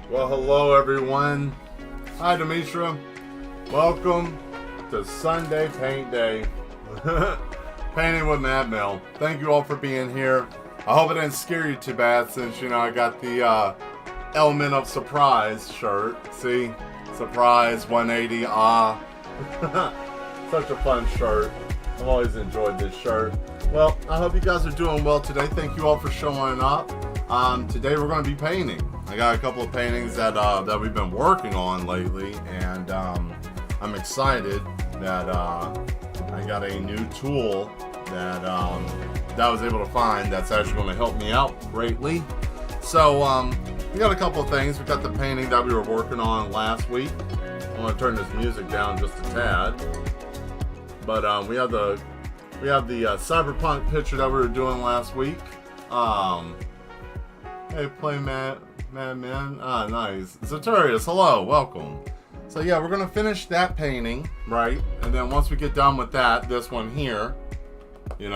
Well, hello everyone. Hi, Demetra. Welcome to Sunday Paint Day. Painting with Mad Mel. Thank you all for being here. I hope it didn't scare you too bad since, I got the Element of Surprise shirt. See? Surprise 180. Such a fun shirt. I've always enjoyed this shirt. Well, I hope you guys are doing well today. Thank you all for showing up. Today we're going to be painting. I got a couple of paintings that we've been working on lately, and I'm excited that I got a new tool that I was able to find that's actually going to help me out greatly. So we got a couple of things. We got the painting that we were working on last week. I'm going to turn this music down just a tad. But we have the cyberpunk picture that we were doing last week. Hey, play Mad Men. Nice. Zaturius, hello, welcome. So yeah, we're gonna finish that painting, right? And then once we get done with that, this one here, you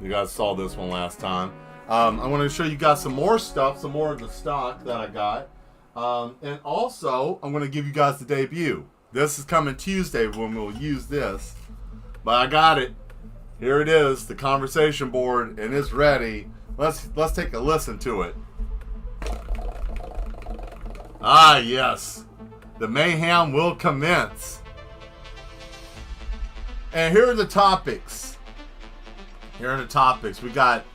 guys saw this one last time. I'm gonna show you guys some more stuff, some more of the stock that I got. And also, I'm gonna give you guys the debut. This is coming Tuesday when we'll use this. But I got it. Here it is, the conversation board, and it's ready. Let's take a listen to it. Ah, yes. The mayhem will commence. And here are the topics. We got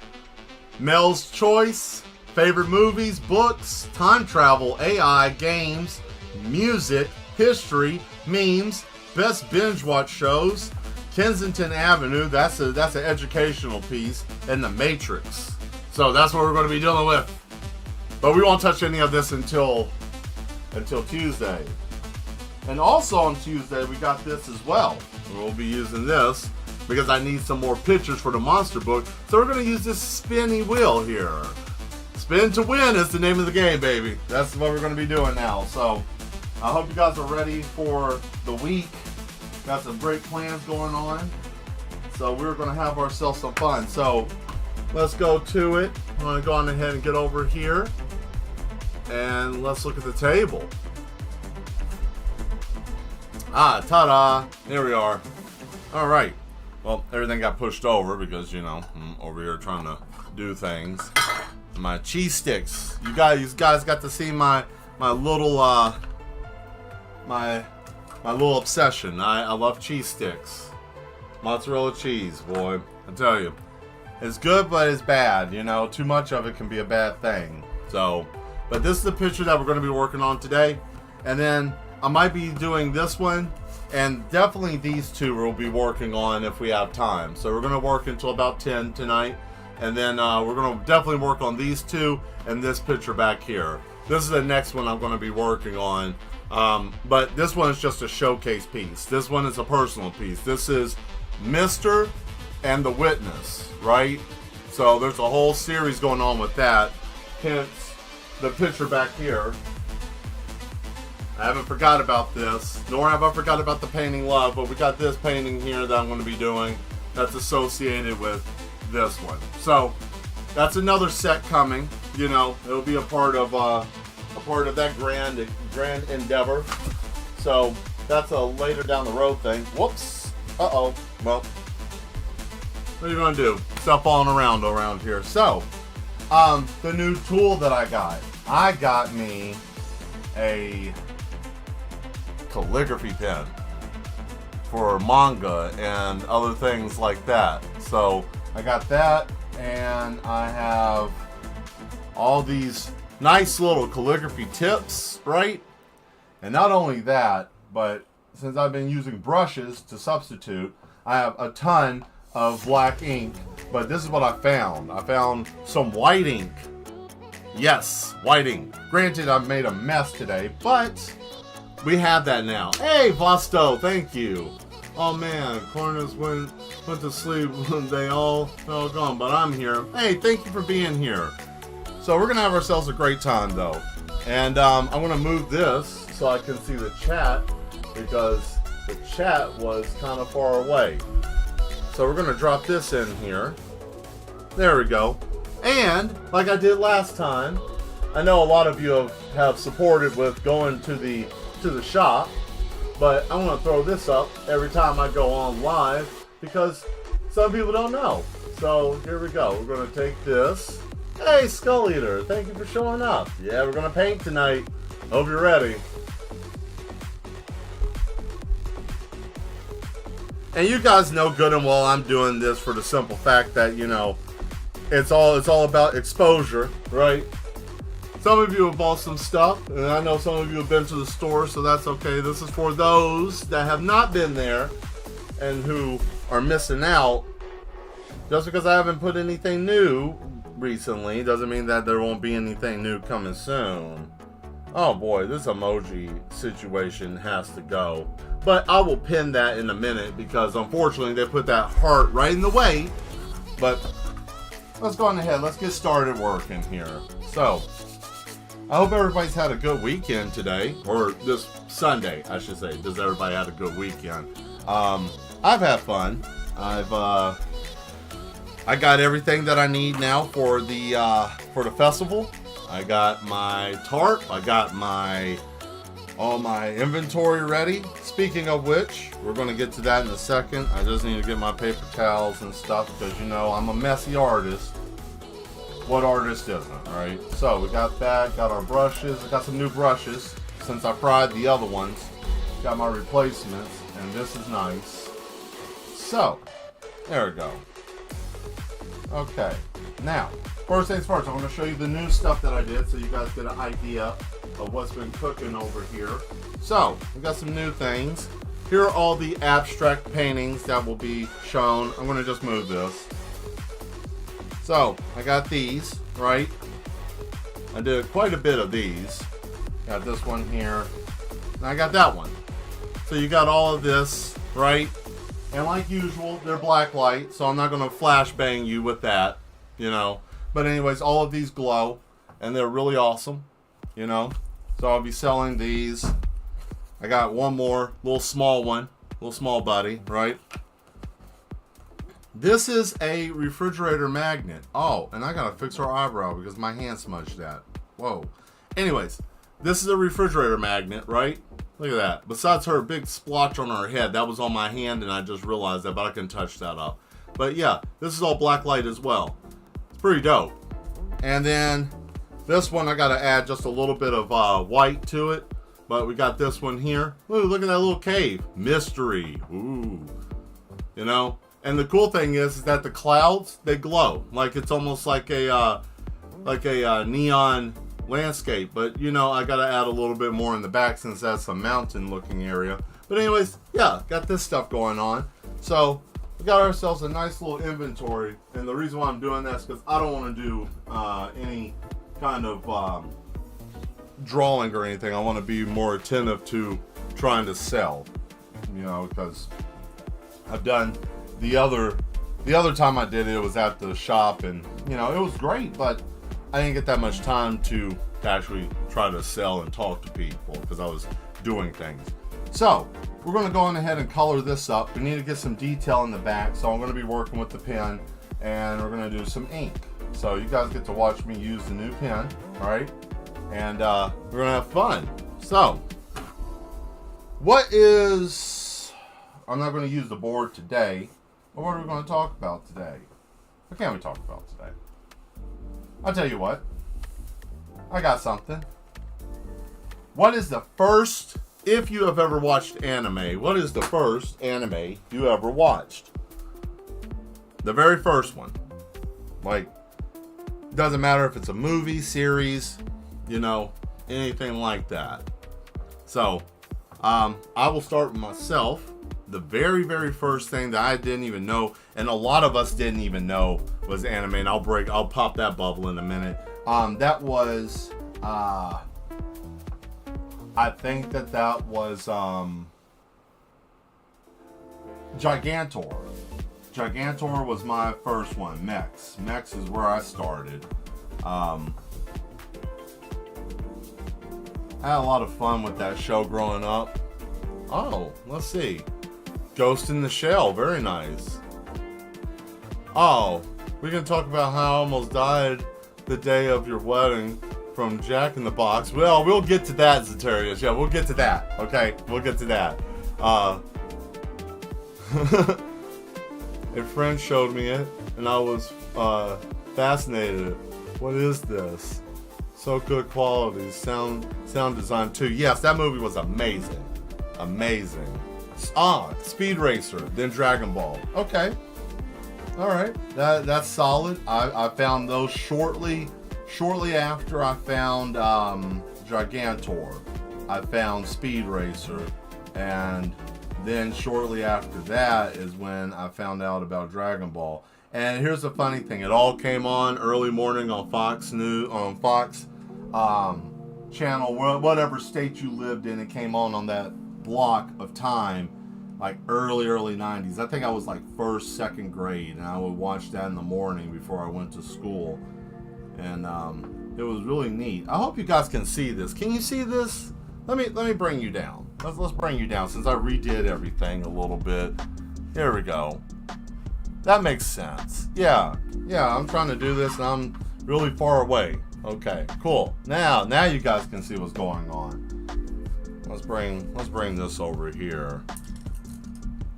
Mel's Choice, favorite movies, books, time travel, AI, games, music, history, memes, best binge watch shows, Kensington Avenue, that's an educational piece, and The Matrix. So that's what we're going to be dealing with. But we won't touch any of this until Tuesday. And also on Tuesday, we got this as well. We'll be using this because I need some more pictures for the monster book. So we're going to use this spinny wheel here. Spin to win is the name of the game, baby. That's what we're going to be doing now. So I hope you guys are ready for the week. Got some great plans going on. So we're going to have ourselves some fun. So let's go to it. I'm going to go on ahead and get over here. And let's look at the table. Ta-da! There we are. All right. Well, everything got pushed over because, I'm over here trying to do things. My cheese sticks. You guys got to see my little my little obsession. I love cheese sticks. Mozzarella cheese, boy. I tell you. It's good, but it's bad. Too much of it can be a bad thing. So, but this is the picture that we're going to be working on today. And then I might be doing this one. And definitely these two we'll be working on if we have time. So we're going to work until about 10 tonight. And then we're going to definitely work on these two and this picture back here. This is the next one I'm going to be working on. But this one is just a showcase piece. This one is a personal piece. This is Mr. and the Witness, right? So there's a whole series going on with that. Hence the picture back here. I haven't forgot about this, nor have I forgot about the painting Love, but we got this painting here that I'm going to be doing that's associated with this one. So that's another set coming. It'll be a part of that grand endeavor. So that's a later down the road thing. Whoops. Well, what are you gonna do? Stuff falling around here. So the new tool that I got me a calligraphy pen for manga and other things like that. So I got that, and I have all these nice little calligraphy tips, right? And not only that, but since I've been using brushes to substitute, I have a ton of black ink. But this is what I found. I found some white ink. Yes, white ink. Granted, I've made a mess today, but we have that now. Hey, Vosto, thank you. Oh man, Corners went to sleep when they all gone, but I'm here. Hey, thank you for being here. So we're gonna have ourselves a great time though. And I'm gonna move this so I can see the chat because the chat was kind of far away. So we're gonna drop this in here. There we go. And like I did last time, I know a lot of you have supported with going to the shop, but I want to throw this up every time I go on live because some people don't know. So here we go. We're going to take this. Hey, Skull Eater, thank you for showing up. Yeah, we're going to paint tonight. Hope you're ready. And you guys know good and well I'm doing this for the simple fact that, you know, it's all about exposure, right? Some of you have bought some stuff, and I know some of you have been to the store, so that's okay. This is for those that have not been there and who are missing out. Just because I haven't put anything new recently doesn't mean that there won't be anything new coming soon. Oh boy, this emoji situation has to go. But I will pin that in a minute because unfortunately they put that heart right in the way. But let's go on ahead. Let's get started working here. So, I hope everybody's had a good weekend today. Or this Sunday, I should say. Does everybody had a good weekend? I've had fun. I got everything that I need now for the festival. I got my tarp. I got all my inventory ready. Speaking of which, we're going to get to that in a second. I just need to get my paper towels and stuff because, you know, I'm a messy artist. What artist isn't, right? So we got that, got our brushes. I got some new brushes since I fried the other ones. Got my replacements, and this is nice. So, there we go. Okay, now, first things first, I'm going to show you the new stuff that I did so you guys get an idea of what's been cooking over here. So, we got some new things. Here are all the abstract paintings that will be shown. I'm going to just move this. So, I got these, right? I did quite a bit of these. Got this one here. And I got that one. So you got all of this, right? And like usual, they're black light, so I'm not going to flashbang you with that, you know. But anyways, all of these glow, and they're really awesome, you know. So I'll be selling these. I got one more, little small buddy, right? This is a refrigerator magnet. Oh, and I gotta fix her eyebrow because my hand smudged that. Whoa. Anyways, this is a refrigerator magnet, right? Look at that. Besides her big splotch on her head, that was on my hand and I just realized that, but I can touch that up. But yeah, this is all black light as well. It's pretty dope. And then this one, I gotta add just a little bit of white to it. But we got this one here. Ooh, look at that little cave. Mystery. Ooh. You know? And the cool thing is that the clouds, they glow. Like it's almost like a neon landscape. But, you know, I got to add a little bit more in the back since that's a mountain looking area. But anyways, yeah, got this stuff going on. So, we got ourselves a nice little inventory. And the reason why I'm doing that is because I don't want to do any kind of drawing or anything. I want to be more attentive to trying to sell. You know, because I've done... The other time I did it was at the shop, and you know it was great, but I didn't get that much time to actually try to sell and talk to people because I was doing things. So we're going to go on ahead and color this up. We need to get some detail in the back, so I'm going to be working with the pen, and we're going to do some ink. So you guys get to watch me use the new pen, all right? And we're going to have fun. So I'm not going to use the board today. But what are we going to talk about today? What can we talk about today? I'll tell you what. I got something. What is the first, if you have ever watched anime, what is the first anime you ever watched? The very first one. Like, doesn't matter if it's a movie, series, you know, anything like that. So, I will start with myself. The very, very first thing that I didn't even know, and a lot of us didn't even know, was anime. And I'll pop that bubble in a minute. That was, I think that was Gigantor. Gigantor was my first one. Mechs is where I started. I had a lot of fun with that show growing up. Oh, let's see. Ghost in the Shell, very nice. Oh, we can talk about how I almost died the day of your wedding. from Jack in the Box. Well, we'll get to that, Zetarius. Yeah, we'll get to that. Okay, we'll get to that. A friend showed me it, and I was fascinated. What is this? So good quality. Sound design too. Yes, that movie was amazing. Amazing. Speed Racer, then Dragon Ball. Okay. Alright. That's solid. I found those shortly after I found Gigantor. I found Speed Racer, and then shortly after that is when I found out about Dragon Ball. And here's the funny thing: it all came on early morning on Fox News, on Fox channel, whatever state you lived in. It came on that block of time, like early 90s. I think I was like first, second grade, and I would watch that in the morning before I went to school. And it was really neat. I hope you guys can see this. Can you see this? Let me bring you down. Let's bring you down since I redid everything a little bit. Here we go. That makes sense. Yeah, I'm trying to do this and I'm really far away. Okay, cool. Now you guys can see what's going on. Let's bring this over here.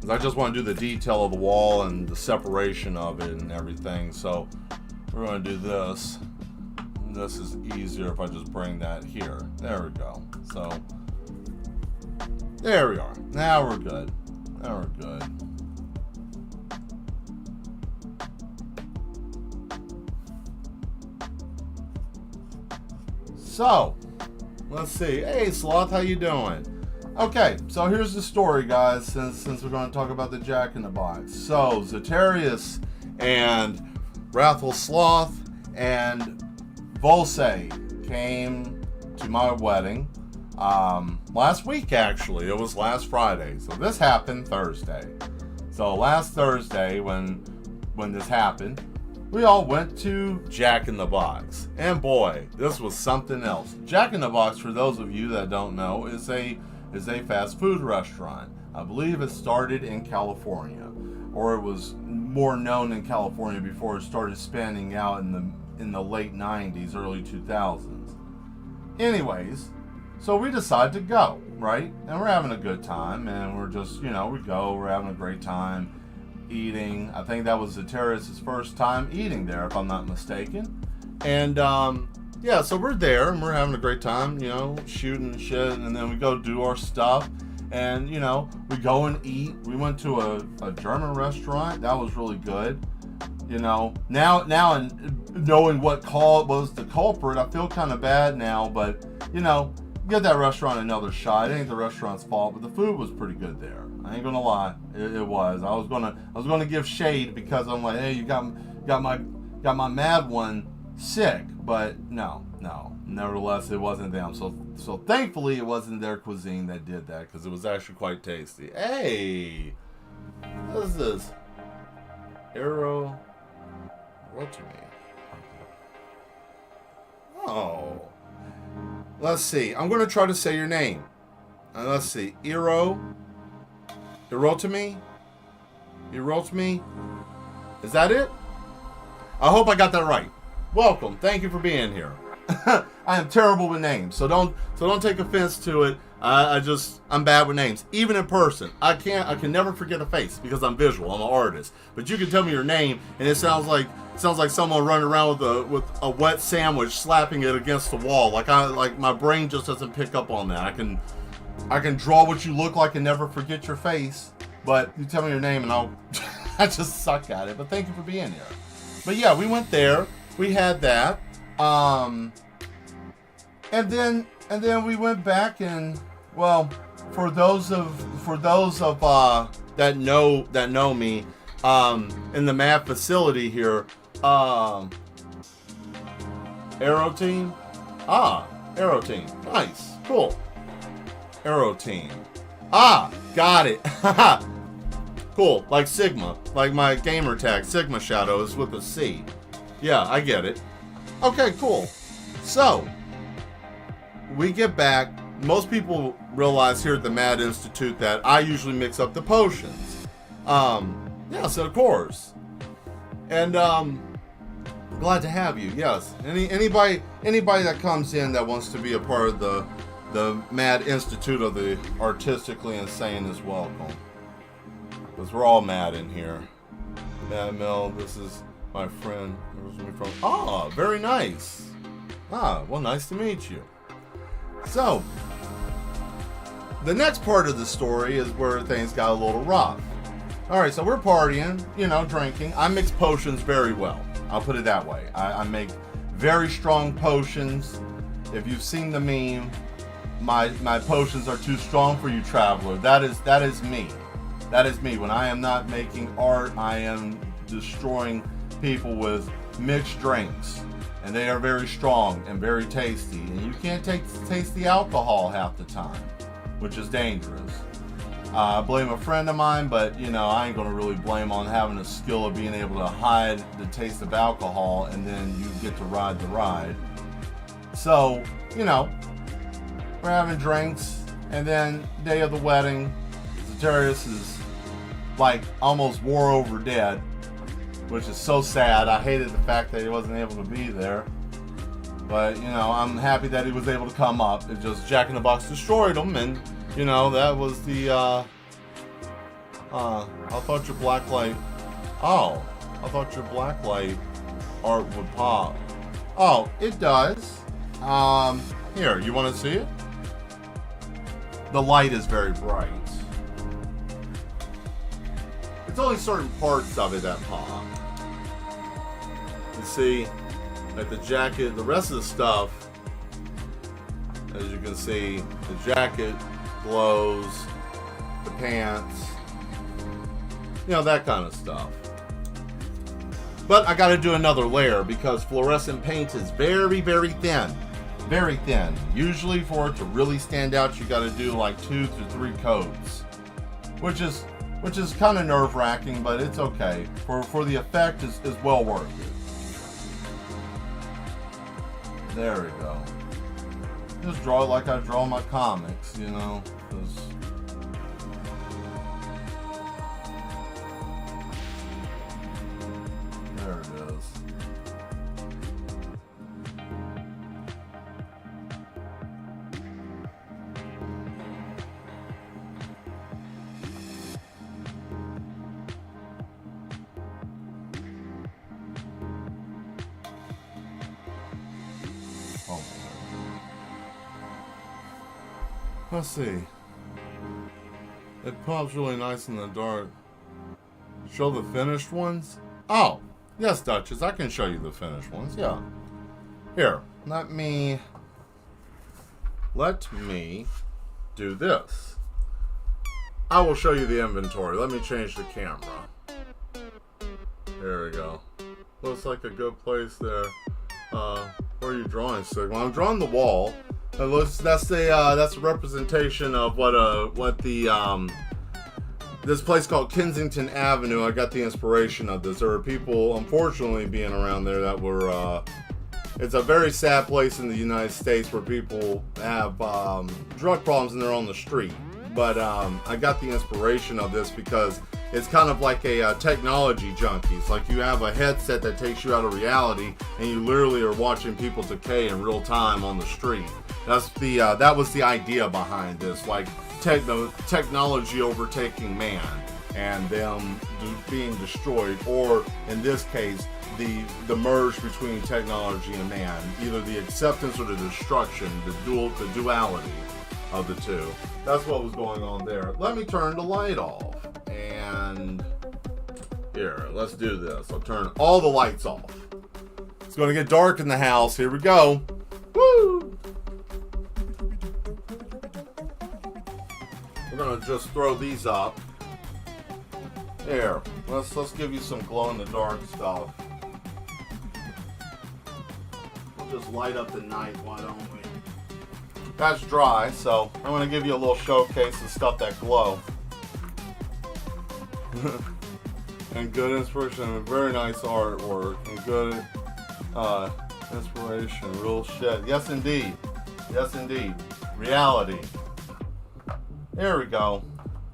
'Cause I just want to do the detail of the wall and the separation of it and everything. So we're going to do this. This is easier if I just bring that here. There we go. So there we are. Now we're good. Now we're good. So, let's see. Hey, Sloth, how you doing? Okay, so here's the story, guys, since we're going to talk about the Jack in the Box. So, Zetarius and Wrathful Sloth and Volse came to my wedding last week, actually. It was last Friday. So, this happened Thursday. So, last Thursday, when this happened, we all went to Jack in the Box. And boy, this was something else. Jack in the Box, for those of you that don't know, is a fast food restaurant. I believe it started in California, or it was more known in California before it started spanning out in the late 90s, early 2000s. Anyways, so we decided to go, right? And we're having a good time, and we're just, we're having a great time eating. I think that was Zetarius' first time eating there, if I'm not mistaken. And so we're there and we're having a great time, shooting shit, and then we go do our stuff, and we go and eat. We went to a German restaurant that was really good. Now and knowing what was the culprit, I feel kind of bad now, but give that restaurant another shot. It ain't the restaurant's fault, but the food was pretty good there. I ain't gonna lie, it was. I was gonna give shade because I'm like, hey, you got my mad one sick, but no. Nevertheless, it wasn't them. So thankfully, it wasn't their cuisine that did that, because it was actually quite tasty. Hey, what is this? Arrow to me. Oh, let's see. I'm gonna try to say your name. Let's see, Erotami? Is that it? I hope I got that right. Welcome. Thank you for being here. I am terrible with names, so don't take offense to it. I'm bad with names, even in person. I can never forget a face because I'm visual. I'm an artist. But you can tell me your name, and it sounds like someone running around with a wet sandwich, slapping it against the wall. Like my brain just doesn't pick up on that. I can draw what you look like and never forget your face, but you tell me your name and I just suck at it. But thank you for being here. But yeah, we went there. We had that. And then we went back, and well, for those of that know me, in the Mad facility here, Aero Team. Aero Team. Nice. Cool. Aero Team. Got it. Cool. Like Sigma. Like my gamer tag, Sigma Shadow, is with a C. Yeah, I get it. Okay, cool. So, we get back. Most people realize here at the Mad Institute that I usually mix up the potions. Yes, of course. And Glad to have you. Yes. Anybody that comes in that wants to be a part of the Mad Institute of the Artistically Insane is welcome. Because we're all mad in here. Mad Mel, this is my friend. Where's me from? Ah, very nice. Ah, well, nice to meet you. So, the next part of the story is where things got a little rough. Alright, so we're partying, drinking. I mix potions very well. I'll put it that way. I make very strong potions. If you've seen the meme, my potions are too strong for you, traveler. That is me. That is me. When I am not making art, I am destroying people with mixed drinks. And they are very strong and very tasty. And you can't taste the alcohol half the time, which is dangerous. I blame a friend of mine, but I ain't gonna really blame on having a skill of being able to hide the taste of alcohol, and then you get to ride the ride. So, we're having drinks, and then day of the wedding, Zacharias is like almost war over dead, which is so sad. I hated the fact that he wasn't able to be there. But, I'm happy that he was able to come up. It just Jack in the Box destroyed him, and, that was the, I thought your blacklight, I thought your blacklight art would pop. Oh, it does. Here, you want to see it? The light is very bright. It's only certain parts of it that pop. You see, like the jacket, the rest of the stuff, as you can see, the jacket glows, the pants, that kind of stuff. But I got to do another layer because fluorescent paint is very, very thin. Very thin. Usually for it to really stand out, you got to do like 2 to 3 coats, which is kind of nerve-wracking, but it's okay. For the effect, is well worth it. There we go. Just draw it like I draw my comics, 'cause there it is. Oh. Let's see. It pops really nice in the dark. Show the finished ones? Oh, yes, Duchess, I can show you the finished ones, yeah. Here, let me do this. I will show you the inventory. Let me change the camera. There we go. Looks like a good place there. Where are you drawing, Sig? Well, I'm drawing the wall. That's a representation of what this place called Kensington Avenue. I got the inspiration of this. There are people, unfortunately, being around there that were. It's a very sad place in the United States where people have drug problems and they're on the street. But I got the inspiration of this because it's kind of like a technology junkies. Like you have a headset that takes you out of reality, and you literally are watching people decay in real time on the street. That was the idea behind this, like technology overtaking man and them being destroyed, or in this case, the merge between technology and man, either the acceptance or the destruction, the duality of the two. That's what was going on there. Let me turn the light off, and here, let's do this. I'll turn all the lights off. It's going to get dark in the house. Here we go. Woo! We're going to just throw these up. Here, let's give you some glow-in-the-dark stuff. We'll just light up the night, why don't we? That's dry, so I'm going to give you a little showcase of stuff that glow. And good inspiration, and very nice artwork, and good inspiration, real shit. Yes, indeed. Yes, indeed. Reality. There we go.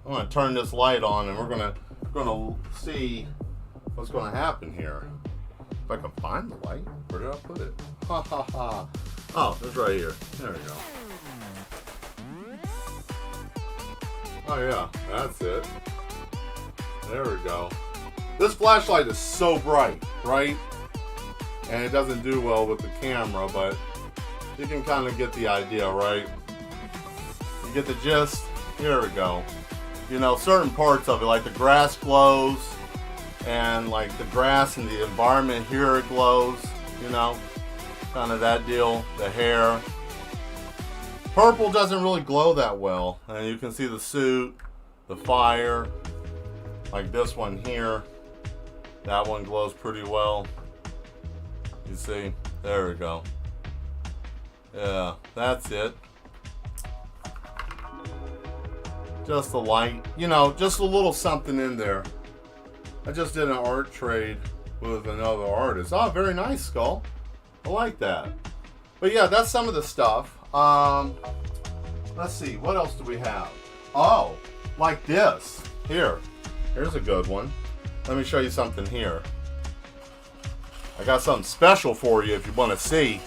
I'm going to turn this light on, and we're going to see what's going to happen here. If I can find the light. Where did I put it? Ha ha ha. Oh, it's right here. There we go. Oh yeah, that's it. There we go. This flashlight is so bright, right? And it doesn't do well with the camera, but you can kind of get the idea, right? You get the gist? Here we go. You know, certain parts of it, like the grass glows, and like the grass and the environment here, it glows, you know, kind of that deal. The hair. Purple doesn't really glow that well, and you can see the suit, the fire, like this one here. That one glows pretty well. You see, there we go. Yeah, that's it. Just the light, you know, just a little something in there. I just did an art trade with another artist. Oh, very nice, Skull. I like that. But yeah, that's some of the stuff. Let's see, what else do we have? Oh, like this. Here's a good one. Let me show you something here. I got something special for you if you want to see.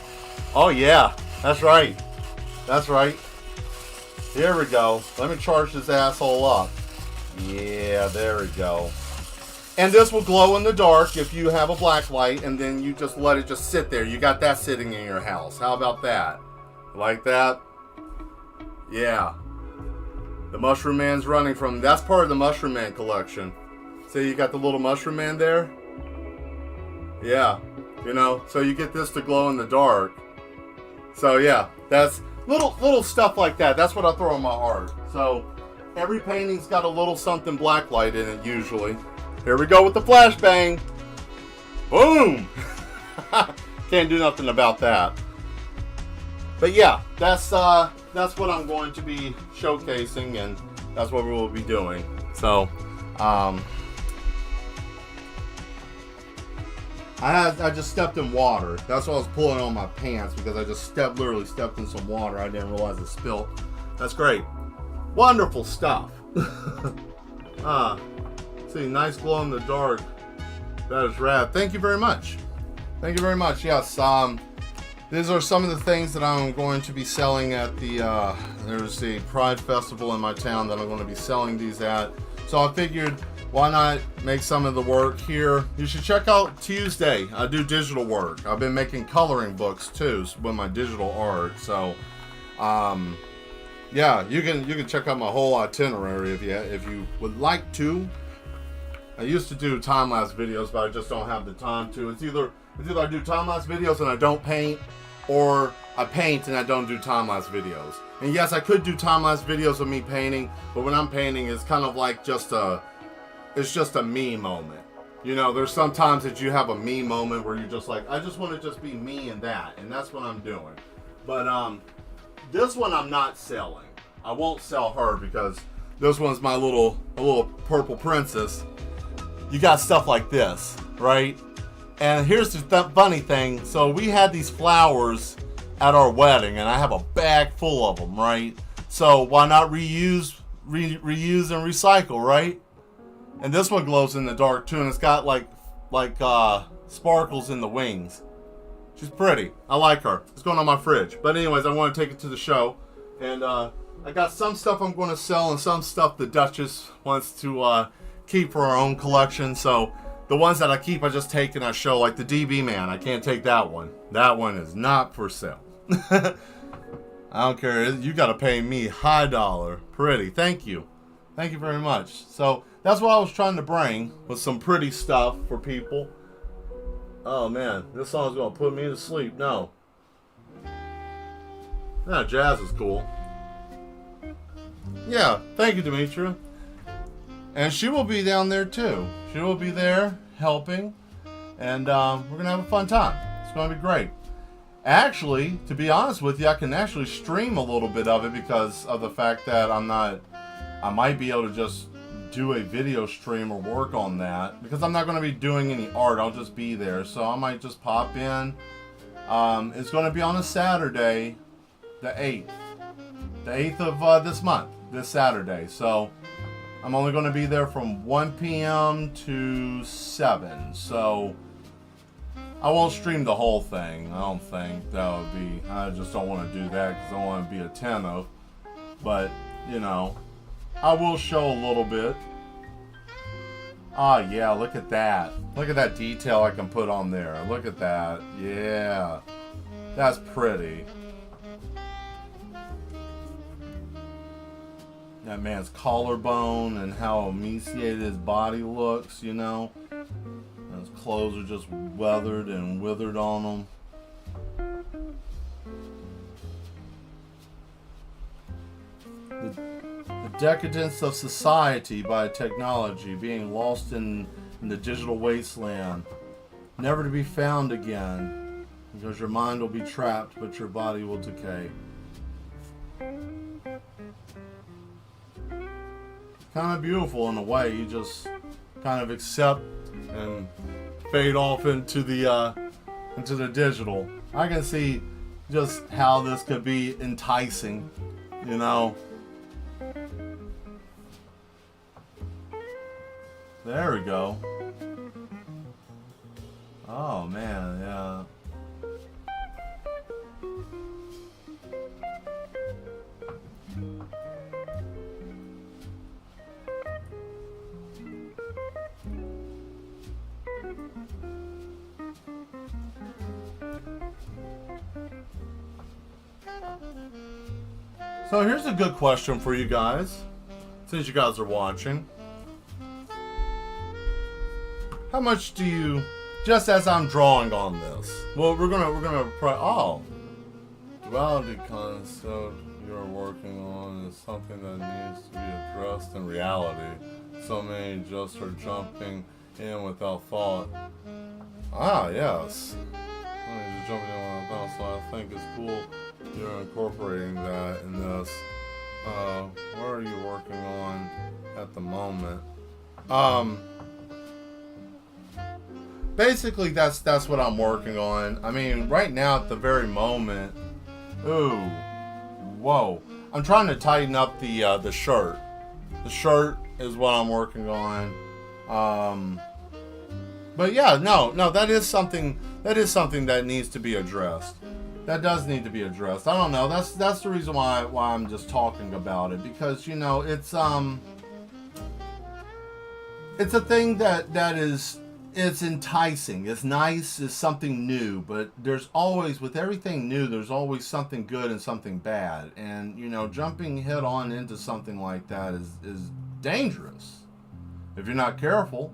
Oh yeah, that's right. That's right. Here we go. Let me charge this asshole up. Yeah, there we go. And this will glow in the dark if you have a black light, and then you just let it just sit there. You got that sitting in your house. How about that? Like that? Yeah. The Mushroom Man's running from... That's part of the Mushroom Man collection. See, you got the little Mushroom Man there? Yeah. You know, so you get this to glow in the dark. So yeah, that's little stuff like that. That's what I throw in my art. So every painting's got a little something blacklight in it usually. Here we go with the flashbang. Boom! Can't do nothing about that. But yeah, that's what I'm going to be showcasing, and that's what we will be doing. So, I just stepped in water. That's why I was pulling on my pants, because I just literally stepped in some water. I didn't realize it spilt. That's great. Wonderful stuff. See, nice glow in the dark. That is rad. Thank you very much. Thank you very much. Yes, these are some of the things that I'm going to be selling at the, there's the Pride Festival in my town that I'm going to be selling these at. So I figured, why not make some of the work here? You should check out Tuesday. I do digital work. I've been making coloring books too with my digital art. So, yeah, you can check out my whole itinerary if you would like to. I used to do time-lapse videos, but I just don't have the time to. It's either I do time-lapse videos and I don't paint, or I paint and I don't do time-lapse videos. And yes, I could do time-lapse videos of me painting, but when I'm painting, it's kind of like it's just a me moment. You know, there's sometimes that you have a me moment where you're just like, I just want to just be me and that, and that's what I'm doing. But this one I'm not selling. I won't sell her because this one's my little purple princess. You got stuff like this, right? And here's the funny thing. So we had these flowers at our wedding, and I have a bag full of them, right? So why not reuse and recycle, right? And this one glows in the dark too, and it's got like sparkles in the wings. She's pretty. I like her. It's going on my fridge. But anyways, I want to take it to the show, and I got some stuff I'm going to sell, and some stuff the Duchess wants to keep for our own collection. So the ones that I keep, I just take and I show, like the DB Man. I can't take that one. That one is not for sale. I don't care. You got to pay me high dollar. Pretty. Thank you. Thank you very much. So that's what I was trying to bring, with some pretty stuff for people. Oh man, this song's going to put me to sleep. No. Yeah, jazz is cool. Yeah, thank you, Demetria. And she will be down there too. She will be there helping, and we're gonna have a fun time. It's gonna be great. Actually, to be honest with you, I can actually stream a little bit of it because of the fact that I might be able to just do a video stream or work on that, because I'm not gonna be doing any art. I'll just be there, so I might just pop in. It's gonna be on a Saturday, the 8th of this month, this Saturday. So I'm only going to be there from 1 p.m. to 7. So I won't stream the whole thing. I don't think that would be. I just don't want to do that because I don't want to be attentive. But you know, I will show a little bit. Ah, yeah, look at that. Look at that detail I can put on there. Look at that. Yeah. That's pretty. That man's collarbone and how emaciated his body looks, you know. And his clothes are just weathered and withered on him. The decadence of society by technology, being lost in the digital wasteland, never to be found again, because your mind will be trapped, but your body will decay. Kind of beautiful in a way. You just kind of accept and fade off into the digital. I can see just how this could be enticing, you know. There we go. Oh man, yeah. So here's a good question for you guys, since you guys are watching. How much do you, just as I'm drawing on this, well, we're gonna duality concept you're working on is something that needs to be addressed in reality. So many just are jumping in without thought. Ah, yes. Just jumping in without thought, so I think it's cool you're incorporating that in this. What are you working on at the moment? Basically, that's what I'm working on. I mean, right now at the very moment, ooh, whoa! I'm trying to tighten up the shirt. The shirt is what I'm working on. But yeah, no, that is something that needs to be addressed. That does need to be addressed. I don't know. That's the reason why I'm just talking about it, because you know it's a thing that is. It's enticing, it's nice, it's something new, but there's always, with everything new, there's always something good and something bad. And, you know, jumping head on into something like that is dangerous. If you're not careful,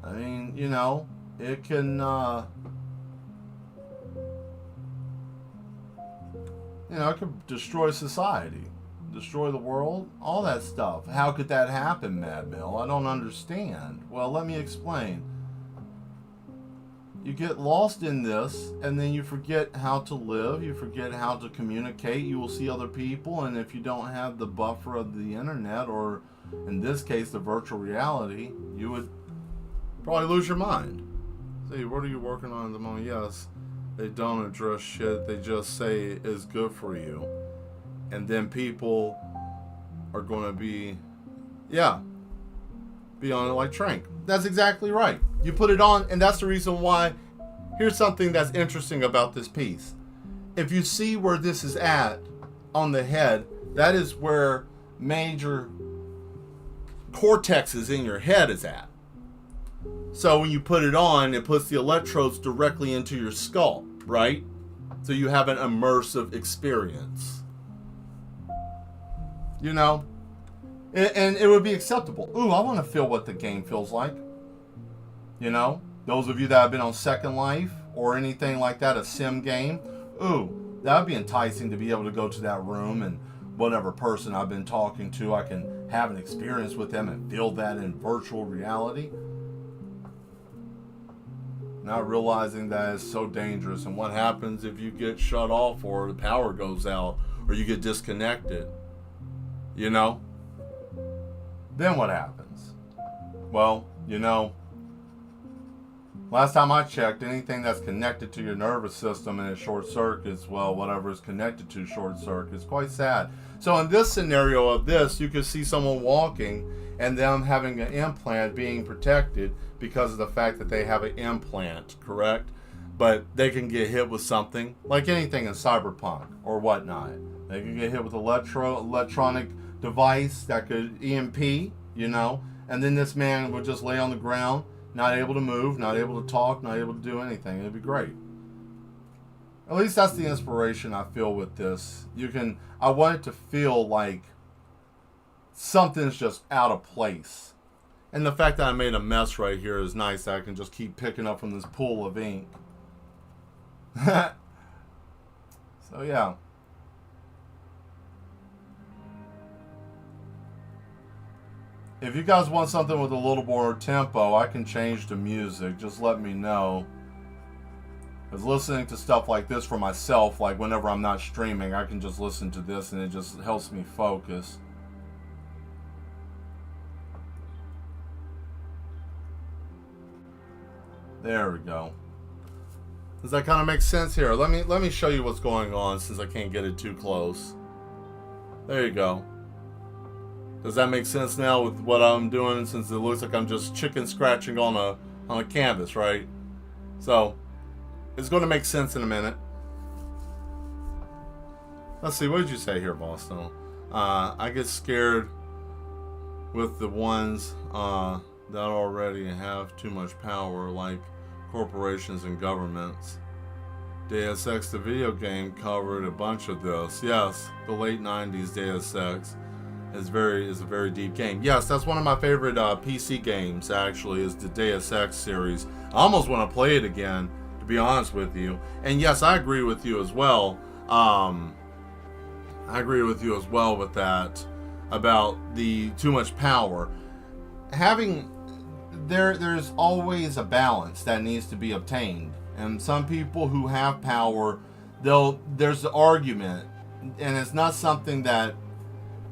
I mean, you know, it can, it could destroy society, destroy the world, all that stuff. How could that happen, Mad Mel? I don't understand. Well, let me explain. You get lost in this, and then you forget how to live, you forget how to communicate, you will see other people, and if you don't have the buffer of the internet, or in this case, the virtual reality, you would probably lose your mind. Say, what are you working on at the moment? Yes, they don't address shit, they just say it's good for you. And then people are going to be on it like Trank. That's exactly right. You put it on, and that's the reason why. Here's something that's interesting about this piece. If you see where this is at on the head, that is where major cortexes in your head is at. So when you put it on, it puts the electrodes directly into your skull, right? So you have an immersive experience. You know? And it would be acceptable. Ooh, I want to feel what the game feels like. You know? Those of you that have been on Second Life or anything like that, a sim game. Ooh, that would be enticing to be able to go to that room, and whatever person I've been talking to, I can have an experience with them and feel that in virtual reality. Not realizing that it's so dangerous, and what happens if you get shut off or the power goes out or you get disconnected. You know? Then what happens? Well, you know, Last time I checked, anything that's connected to your nervous system and it short circuits, well, whatever is connected to short circuits. Quite sad. So in this scenario of this, you could see someone walking and them having an implant being protected because of the fact that they have an implant, correct? But they can get hit with something, like anything in cyberpunk or whatnot. They can get hit with electronic device that could EMP, you know, and then this man would just lay on the ground, not able to move, not able to talk, not able to do anything. It'd be great. At least that's the inspiration I feel with this. I want it to feel like something's just out of place. And the fact that I made a mess right here is nice. I can just keep picking up from this pool of ink. So yeah. If you guys want something with a little more tempo, I can change the music. Just let me know. Because listening to stuff like this for myself, like whenever I'm not streaming, I can just listen to this and it just helps me focus. There we go. Does that kind of make sense here? Let me show you what's going on since I can't get it too close. There you go. Does that make sense now with what I'm doing, since it looks like I'm just chicken scratching on a canvas, right? So it's going to make sense in a minute. Let's see, what did you say here, Boston? I get scared with the ones that already have too much power, like corporations and governments. Deus Ex, the video game, covered a bunch of this. Yes, the late 90s Deus Ex is a very deep game. Yes, that's one of my favorite PC games, actually, is the Deus Ex series. I almost want to play it again, to be honest with you. And yes, I agree with you as well. I agree with you as well with that, about the too much power. There's always a balance that needs to be obtained. And some people who have power, there's the argument, and it's not something that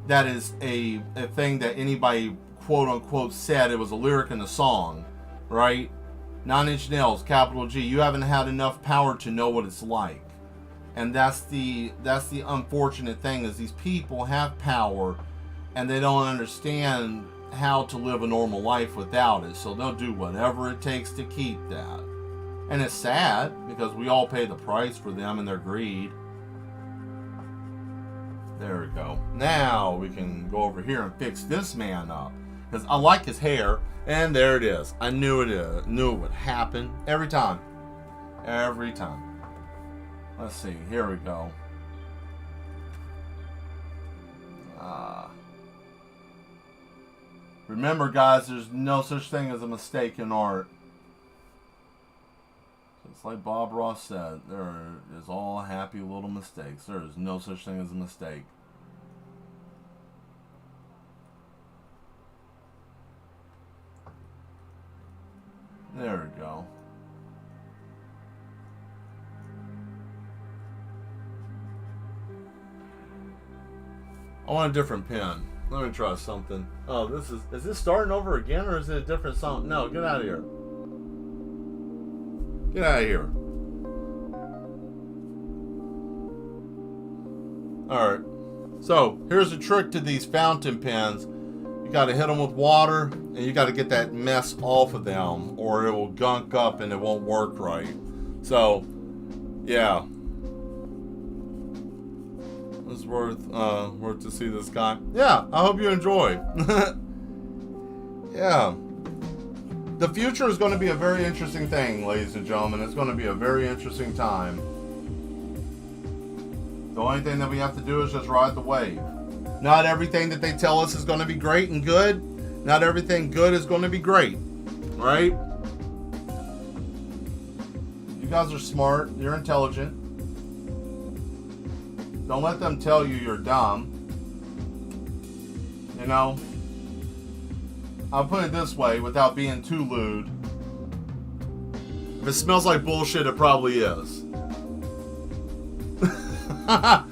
is a thing that anybody quote unquote said. It was a lyric in a song, right? 9 Inch Nails, capital G. You haven't had enough power to know what it's like. And that's the unfortunate thing, is these people have power and they don't understand how to live a normal life without it. So they'll do whatever it takes to keep that. And it's sad because we all pay the price for them and their greed. There we go. Now we can go over here and fix this man up, because I like his hair. And there it is. I knew it would happen every time. Every time. Let's see. Here we go. Remember, guys, there's no such thing as a mistake in art. It's like Bob Ross said, there is all happy little mistakes. There is no such thing as a mistake. There we go. I want a different pen. Let me try something. Oh, is this starting over again, or is it a different song? No, get out of here. Get out of here. Alright. So, here's a trick to these fountain pens. You got to hit them with water, and you got to get that mess off of them, or it will gunk up and it won't work right. So, yeah. It's worth to see this guy. Yeah, I hope you enjoy. Yeah. The future is going to be a very interesting thing, ladies and gentlemen. It's going to be a very interesting time. The only thing that we have to do is just ride the wave. Not everything that they tell us is going to be great and good. Not everything good is going to be great. Right? You guys are smart. You're intelligent. Don't let them tell you you're dumb. You know? I'll put it this way without being too lewd. If it smells like bullshit, it probably is. I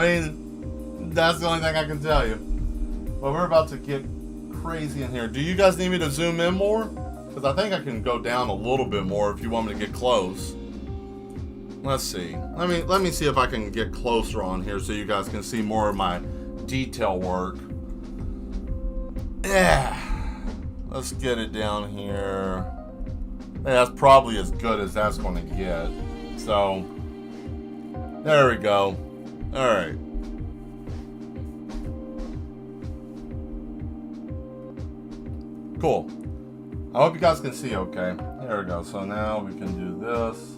mean, that's the only thing I can tell you. But we're about to get crazy in here. Do you guys need me to zoom in more? Because I think I can go down a little bit more if you want me to get close. Let's see. Let me see if I can get closer on here so you guys can see more of my detail work. Yeah. Let's get it down here. Yeah, that's probably as good as that's going to get. So, there we go. Alright. Cool. I hope you guys can see okay. There we go. So now we can do this.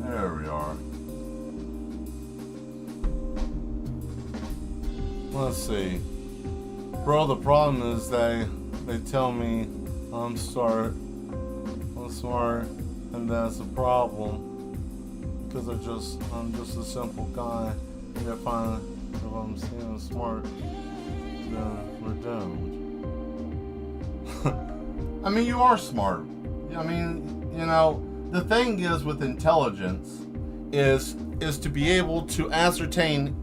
There we are. Let's see. Bro, the problem is they tell me I'm smart, and that's a problem. Because I'm just a simple guy. If I'm saying smart, then we're doomed. I mean, you are smart. I mean, you know, the thing is with intelligence is to be able to ascertain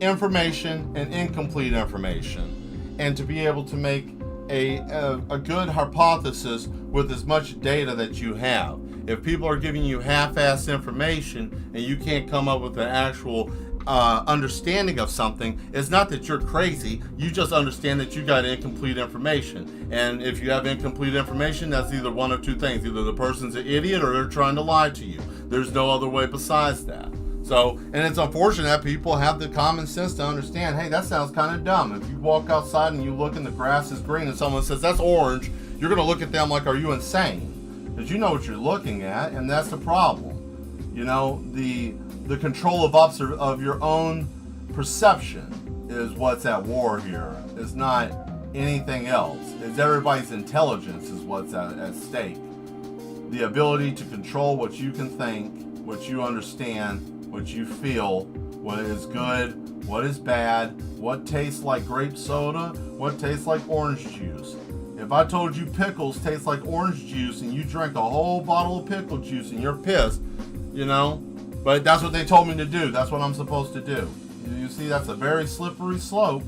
information and incomplete information, and to be able to make a good hypothesis with as much data that you have. If people are giving you half-assed information and you can't come up with an actual understanding of something, it's not that you're crazy, you just understand that you got incomplete information. And if you have incomplete information, that's either one of two things: either the person's an idiot or they're trying to lie to you. There's no other way besides that. So, and it's unfortunate that people have the common sense to understand, hey, that sounds kind of dumb. If you walk outside and you look and the grass is green and someone says that's orange, you're going to look at them like, are you insane? Because you know what you're looking at, and that's the problem. You know, the control of your own perception is what's at war here. It's not anything else. It's everybody's intelligence is what's at stake. The ability to control what you can think, what you understand, what you feel, what is good, what is bad, what tastes like grape soda, what tastes like orange juice. If I told you pickles taste like orange juice and you drink a whole bottle of pickle juice and you're pissed, you know, but that's what they told me to do. That's what I'm supposed to do. You see, that's a very slippery slope.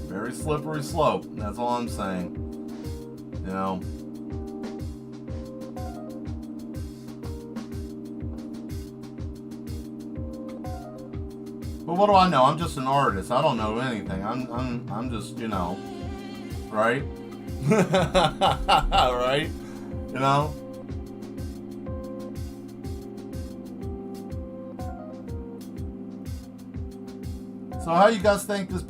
Very slippery slope. That's all I'm saying. You know. But what do I know? I'm just an artist. I don't know anything. I'm just, you know, right? Right? You know? So how you guys think this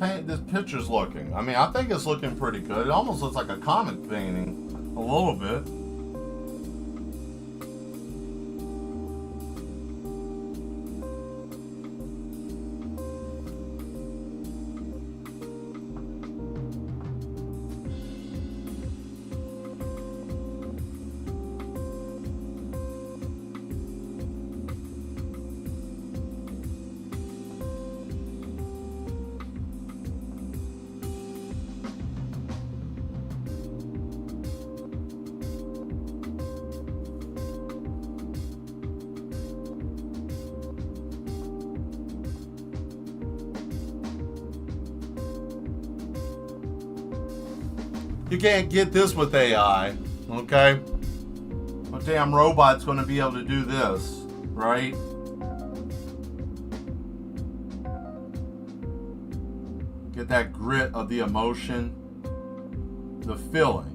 picture's looking? I mean, I think it's looking pretty good. It almost looks like a comic painting, a little bit. You can't get this with AI, okay? A damn robot's going to be able to do this, right? Get that grit of the emotion, the feeling.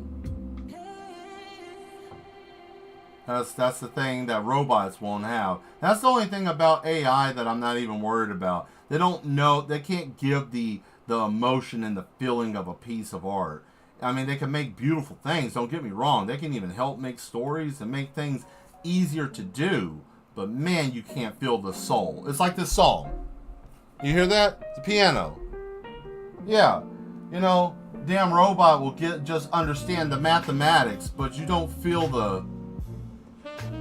That's the thing that robots won't have. That's the only thing about AI that I'm not even worried about. They don't know, they can't give the emotion and the feeling of a piece of art. I mean, they can make beautiful things, don't get me wrong. They can even help make stories and make things easier to do. But man, you can't feel the soul. It's like this song. You hear that? The piano. Yeah. You know, damn robot will just understand the mathematics, but you don't feel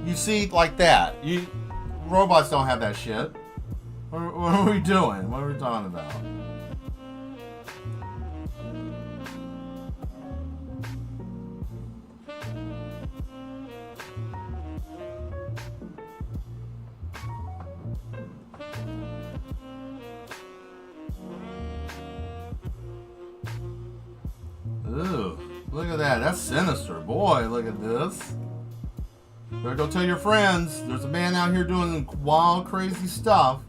You see, like that. Robots don't have that shit. What are we doing? What are we talking about? Ooh, look at that. That's sinister. Boy, look at this. Better go tell your friends. There's a man out here doing wild, crazy stuff.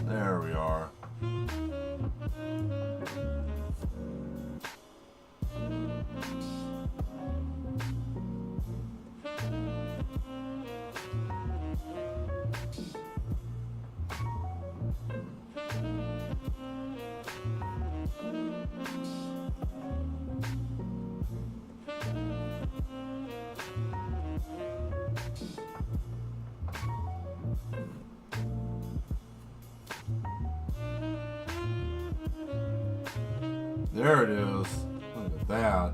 There we are. There it is. Look at that.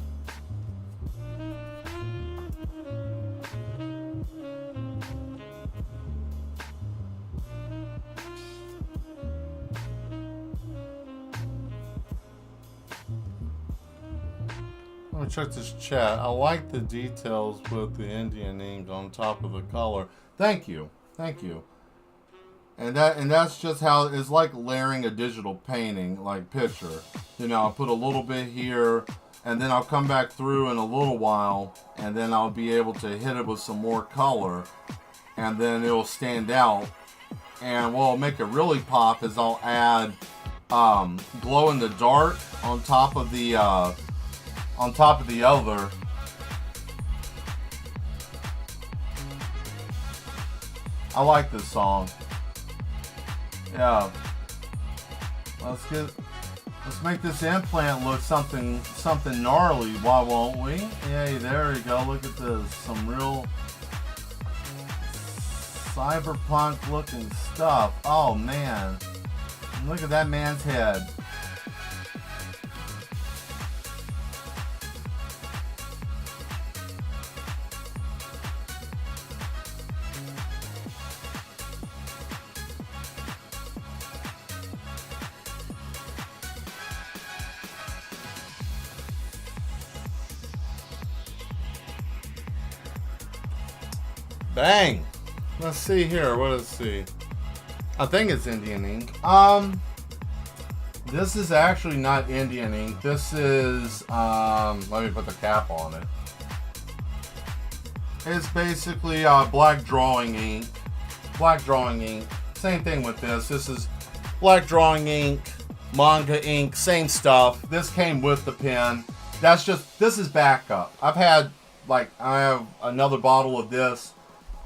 Let me check this chat. I like the details with the Indian ink on top of the color. Thank you. Thank you. And that's just how it's like layering a digital painting, like picture. You know, I'll put a little bit here, and then I'll come back through in a little while, and then I'll be able to hit it with some more color, and then it'll stand out. And what'll make it really pop is I'll add glow in the dark on top of the other. I like this song. Yeah. Let's make this implant look something gnarly, why won't we? Yay, there we go. Look at this. Some real cyberpunk looking stuff. Oh man. Look at that man's head. Bang! Let's see here. What does it see? I think it's Indian ink. This is actually not Indian ink. This is let me put the cap on it. It's basically black drawing ink. Black drawing ink. Same thing with this. This is black drawing ink, manga ink, same stuff. This came with the pen. This is backup. I have another bottle of this.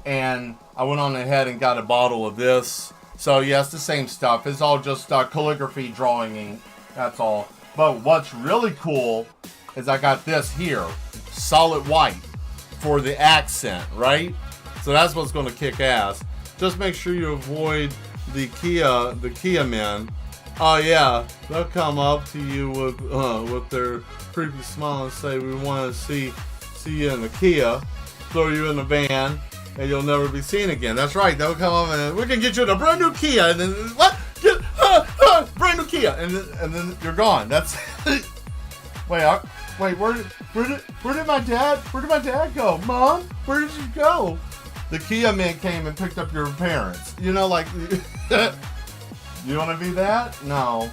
And I went on ahead and got a bottle of this. So yeah, it's the same stuff. It's all just calligraphy drawing ink. That's all. But what's really cool is I got this here. Solid white for the accent, right? So that's what's going to kick ass. Just make sure you avoid the Kia men. Oh yeah, they'll come up to you with their creepy smile and say, "We want to see you in the Kia." Throw you in the van. And you'll never be seen again. That's right. They'll come up and we can get you in a brand new Kia. And then what? Brand new Kia. And then you're gone. That's wait. Where did my dad go? Mom, where did you go? The Kia man came and picked up your parents. You know, like you want to be that? No.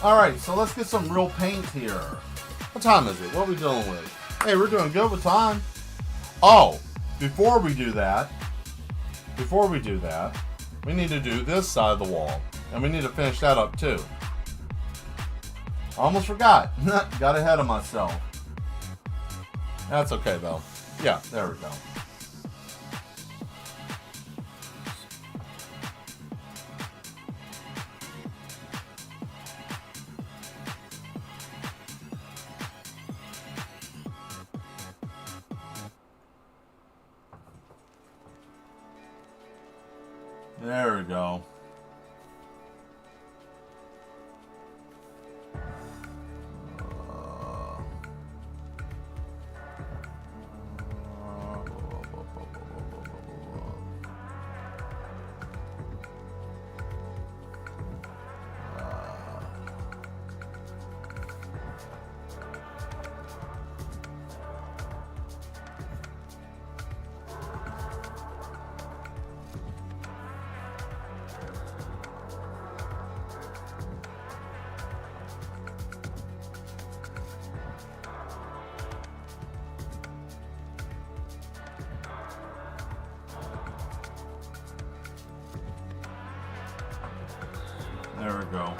All right. So let's get some real paint here. What time is it? What are we doing with? Hey, we're doing good with time. Oh. Before we do that, we need to do this side of the wall. And we need to finish that up too. Almost forgot. Got ahead of myself. That's okay though. Yeah, there we go. There we go. There we go.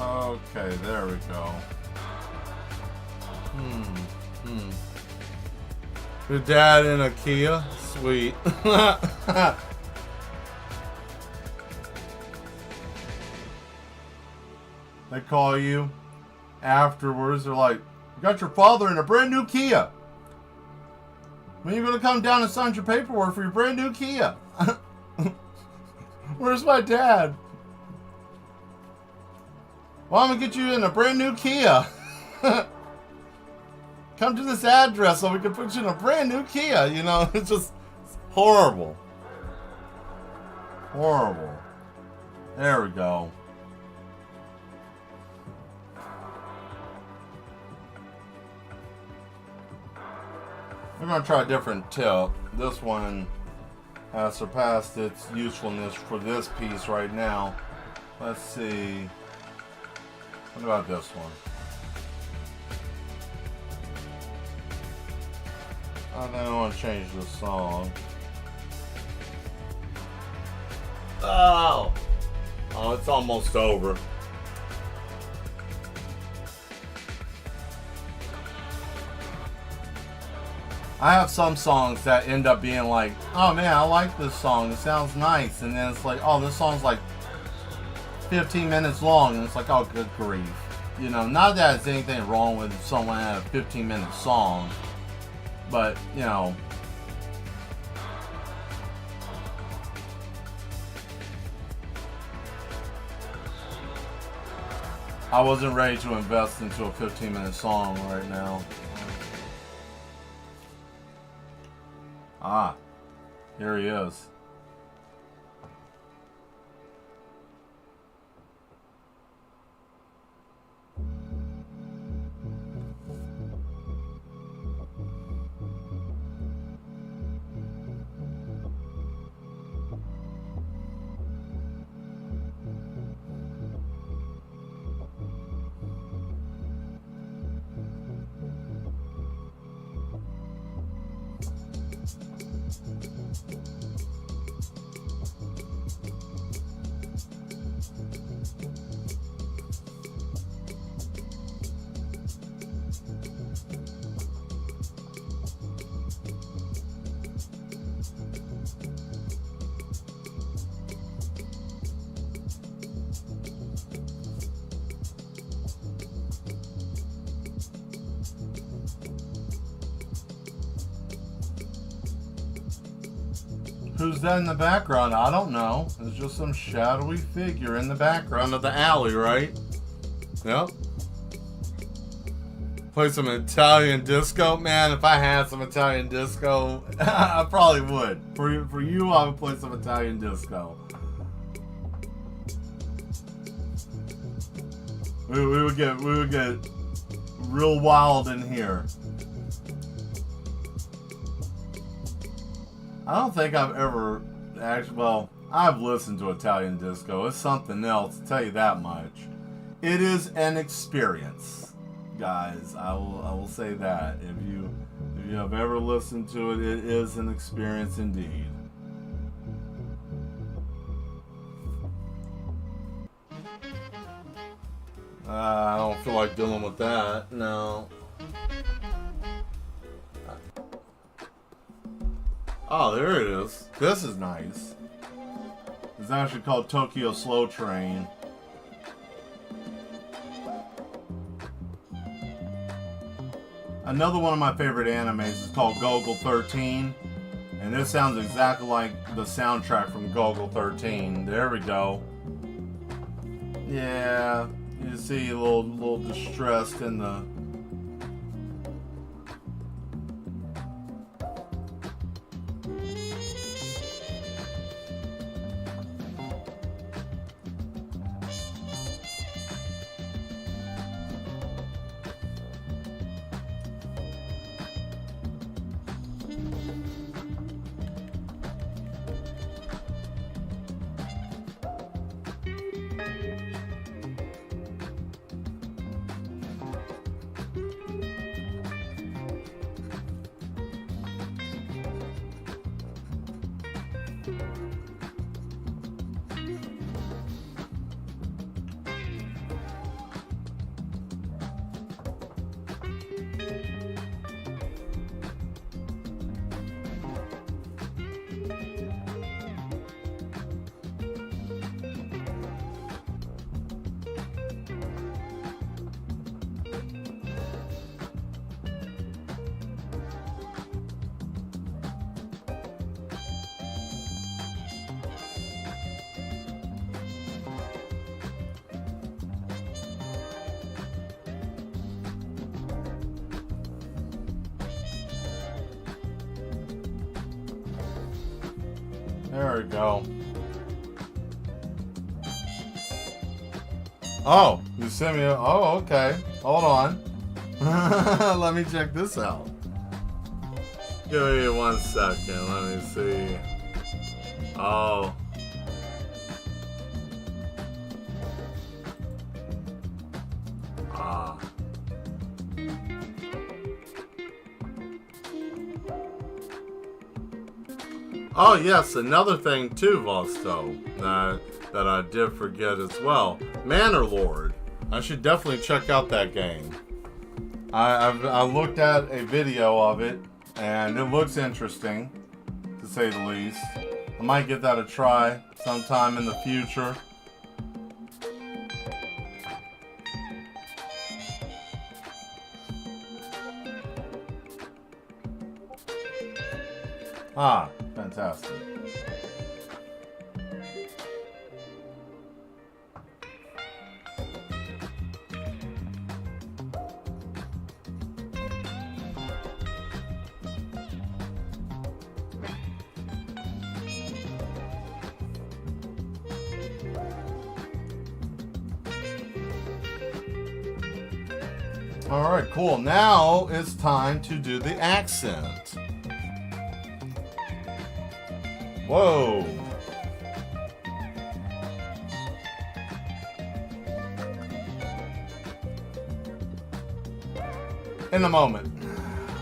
Okay, there we go. Your dad in a Kia? Sweet. They call you afterwards. They're like, you got your father in a brand new Kia. When are you going to come down and sign your paperwork for your brand new Kia? Where's my dad? Well, I'm going to get you in a brand new Kia. Come to this address so we can put you in a brand new Kia. You know, it's just horrible. Horrible. There we go. We're going to try a different tip. This one has surpassed its usefulness for this piece right now. Let's see. What about this one? I think I want to change the song. Oh! Oh, it's almost over. I have some songs that end up being like, oh man, I like this song. It sounds nice. And then it's like, oh, this song's like 15 minutes long. And it's like, oh, good grief. You know, not that there's anything wrong with someone had a 15-minute song. But, you know. I wasn't ready to invest into a 15-minute song right now. Ah, here he is. Who's that in the background? I don't know. It's just some shadowy figure in the background of the alley, right? Yep. Play some Italian disco. Man, if I had some Italian disco, I probably would. For you, I would play some Italian disco. We would get real wild in here. I don't think I've ever actually, well, I've listened to Italian disco. It's something else, I'll tell you that much. It is an experience, guys. I will say that. If you have ever listened to it, it is an experience indeed. I don't feel like dealing with that. No. Oh, there it is. This is nice. It's actually called Tokyo Slow Train. Another one of my favorite animes is called Gogol 13. And this sounds exactly like the soundtrack from Gogol 13. There we go. Yeah, you see a little distressed in the... There we go. Oh, you sent me oh, okay. Hold on. Let me check this out. Give me 1 second. Let me see. Oh. Ah. Oh yes, another thing too, Vosto, that I did forget as well. Manor Lord. I should definitely check out that game. I looked at a video of it, and it looks interesting, to say the least. I might give that a try sometime in the future. Ah, fantastic. All right, cool. Now it's time to do the accent. Whoa. In a moment,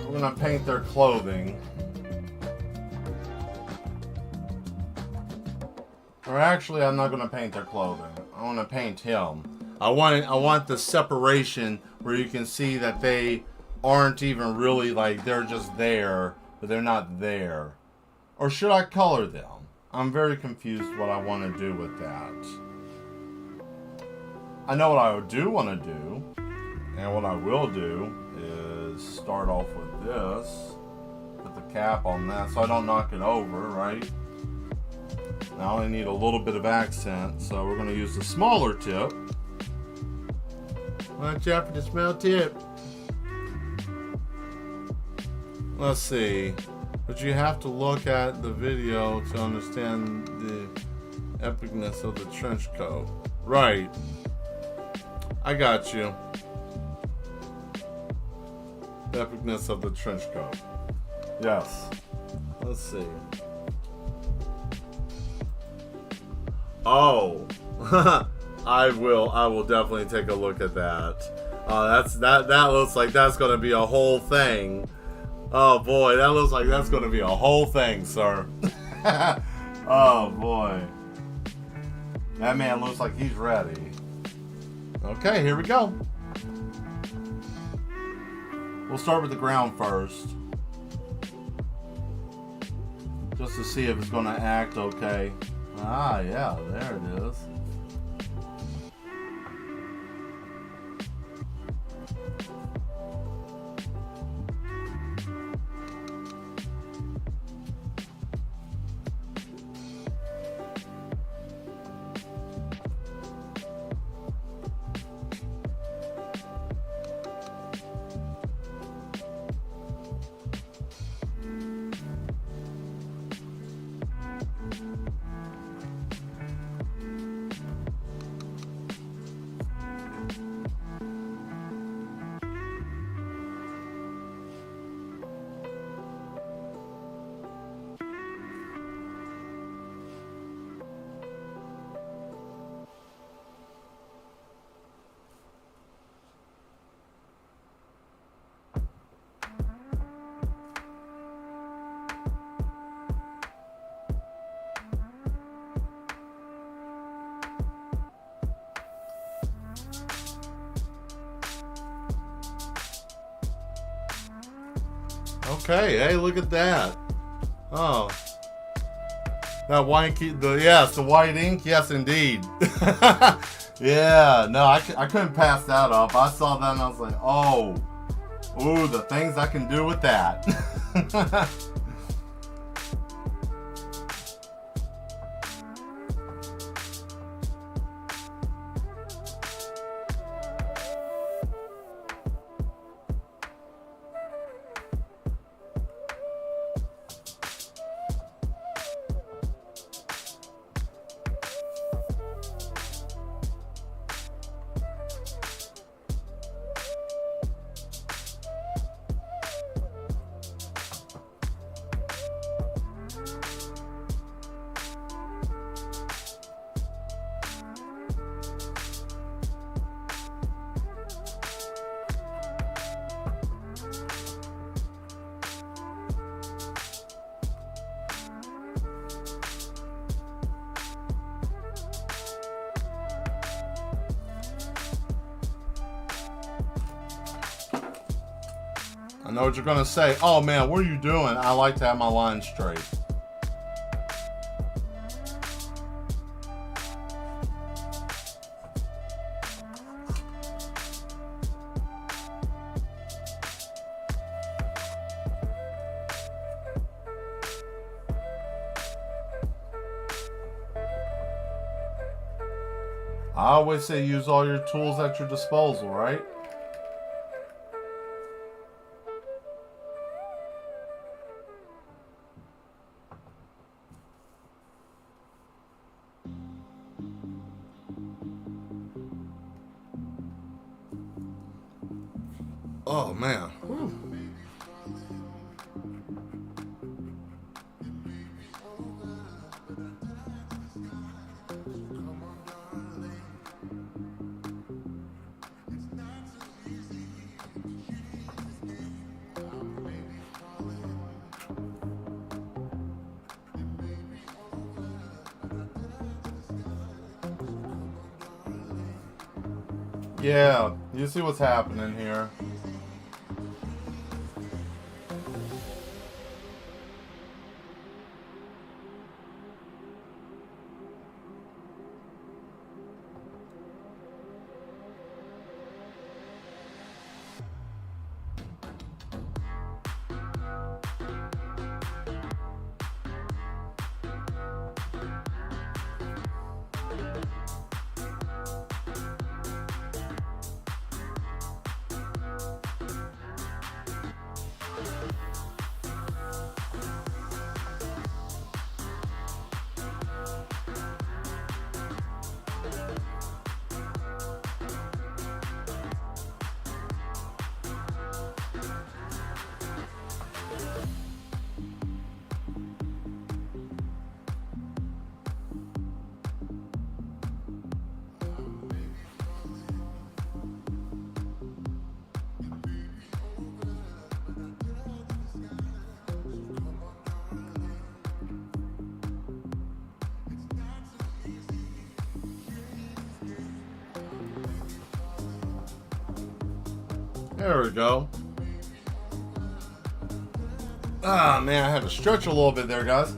we're gonna paint their clothing. Or actually, I'm not gonna paint their clothing. I wanna paint him. I want the separation where you can see that they aren't even really like, they're just there, but they're not there. Or should I color them? I'm very confused what I want to do with that. I know what I do want to do. And what I will do is start off with this. Put the cap on that so I don't knock it over, right? Now I only need a little bit of accent, so we're going to use the smaller tip. Watch out for the small tip. Let's see. But you have to look at the video to understand the epicness of the trench coat. Right. I got you. The epicness of the trench coat. Yes. Let's see. Oh. I will definitely take a look at that. That looks like that's gonna be a whole thing. Oh boy, that looks like that's gonna be a whole thing, sir. Oh boy. That man looks like he's ready. Okay, here we go. We'll start with the ground first. Just to see if it's gonna act okay. Ah, yeah, there it is. Okay, hey, look at that. Oh. That white key, yes, the white ink, yes, indeed. Yeah, no, I couldn't pass that up. I saw that and I was like, oh, ooh, the things I can do with that. I know what you're gonna say. Oh man, what are you doing? I like to have my lines straight. I always say use all your tools at your disposal, right? Oh man. Whew. Yeah, you see what's happening here. There we go. Ah, man, I had to stretch a little bit there, guys.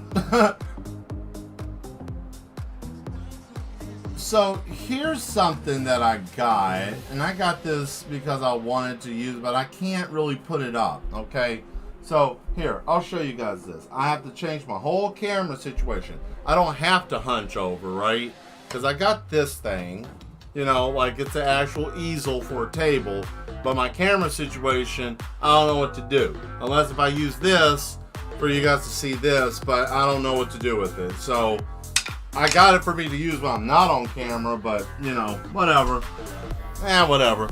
So, here's something that I got, and I got this because I wanted to use it, but I can't really put it up, okay? So, here, I'll show you guys this. I have to change my whole camera situation. I don't have to hunch over, right? Because I got this thing, you know, like it's an actual easel for a table, but my camera situation, I don't know what to do. Unless if I use this for you guys to see this, but I don't know what to do with it. So, I got it for me to use when I'm not on camera, but, you know, whatever. Whatever.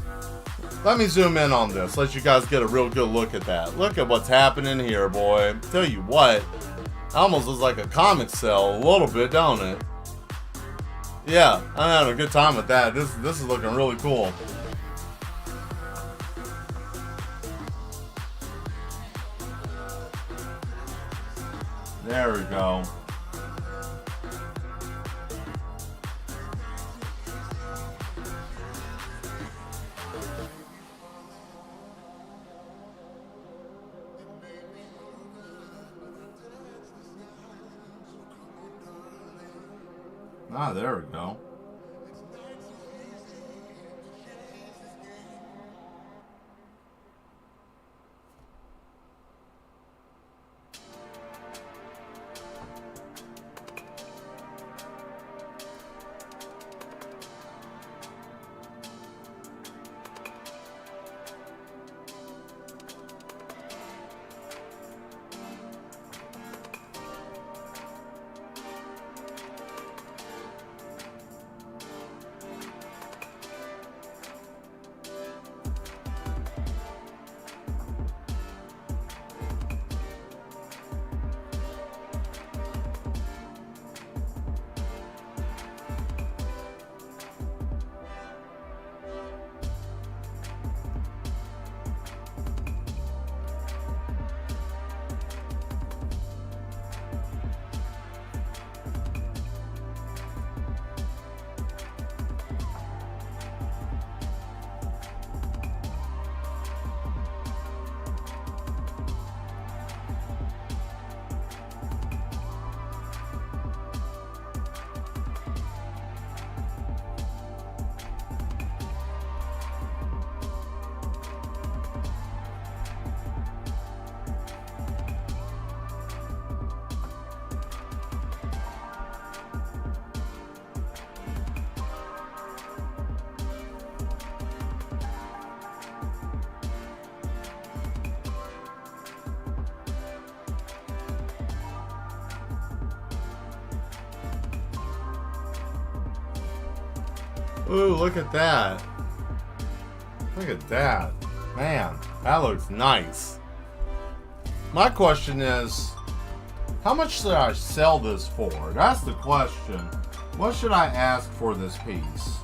Let me zoom in on this, let you guys get a real good look at that. Look at what's happening here, boy. Tell you what, almost looks like a comic cell a little bit, don't it? Yeah, I'm having a good time with that. This is looking really cool. There we go. Ah, there we go. Ooh, look at that. Look at that. Man, that looks nice. My question is, how much should I sell this for? That's the question. What should I ask for this piece?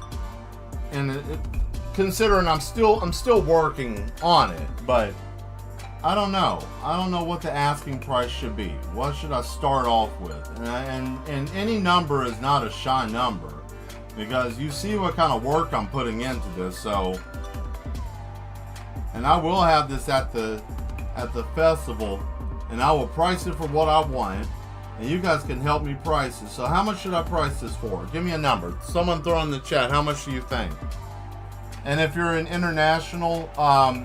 And considering I'm still working on it, but I don't know. I don't know what the asking price should be. What should I start off with? And any number is not a shy number, because you see what kind of work I'm putting into this. So, and I will have this at the festival, and I will price it for what I want, and you guys can help me price it. So how much should I price this for? Give me a number. Someone throw in the chat, how much do you think? And if you're an international,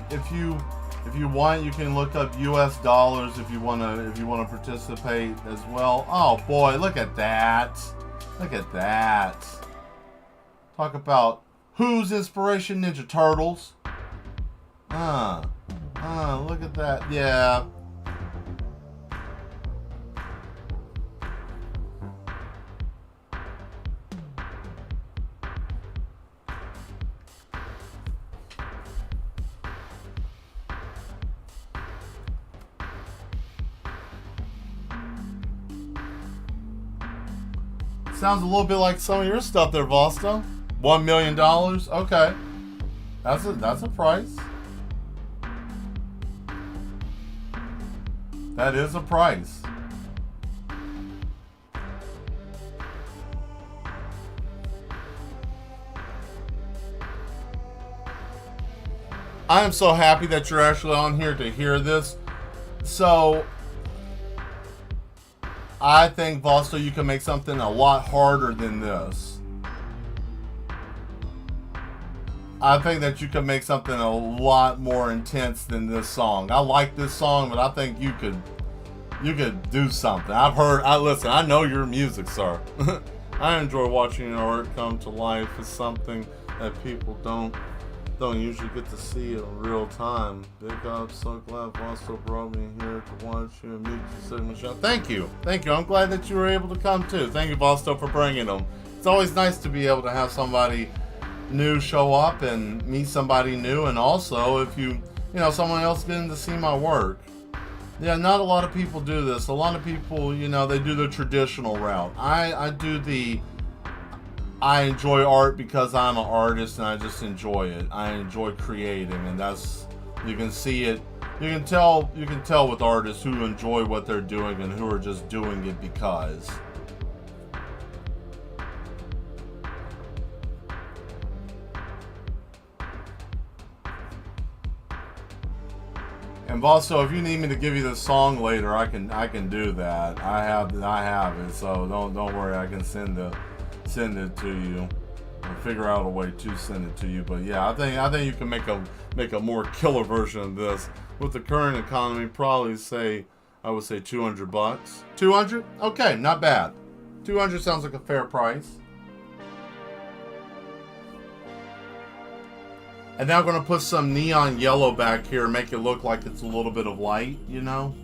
if you want, you can look up US dollars if you wanna participate as well. Oh boy, look at that. Look at that. Talk about who's inspiration, Ninja Turtles. Look at that. Yeah. Sounds a little bit like some of your stuff there, Vosto. $1 million? Okay. That's a price. That is a price. I am so happy that you're actually on here to hear this. So, I think, Vosto, you can make something a lot harder than this. I think that you can make something a lot more intense than this song. I like this song, but I think you could do something. Listen, I know your music, sir. I enjoy watching your art come to life. It's something that people don't usually get to see it in real time. Big up, so glad Vosto brought me here to watch you and meet your segment show. Thank you. I'm glad that you were able to come too. Thank you, Vosto, for bringing them. It's always nice to be able to have somebody new show up and meet somebody new, and also if someone else getting to see my work. Yeah, not a lot of people do this. A lot of people, they do the traditional route. I enjoy art because I'm an artist and I just enjoy it. I enjoy creating, and you can see it. You can tell with artists who enjoy what they're doing and who are just doing it because. And also, if you need me to give you the song later, I can do that. I have it, so don't worry. I can send send it to you. Or figure out a way to send it to you. But yeah, I think you can make a more killer version of this. With the current economy, I would say 200 bucks. 200? Okay, not bad. 200 sounds like a fair price. And now I'm going to put some neon yellow back here and make it look like it's a little bit of light, you know?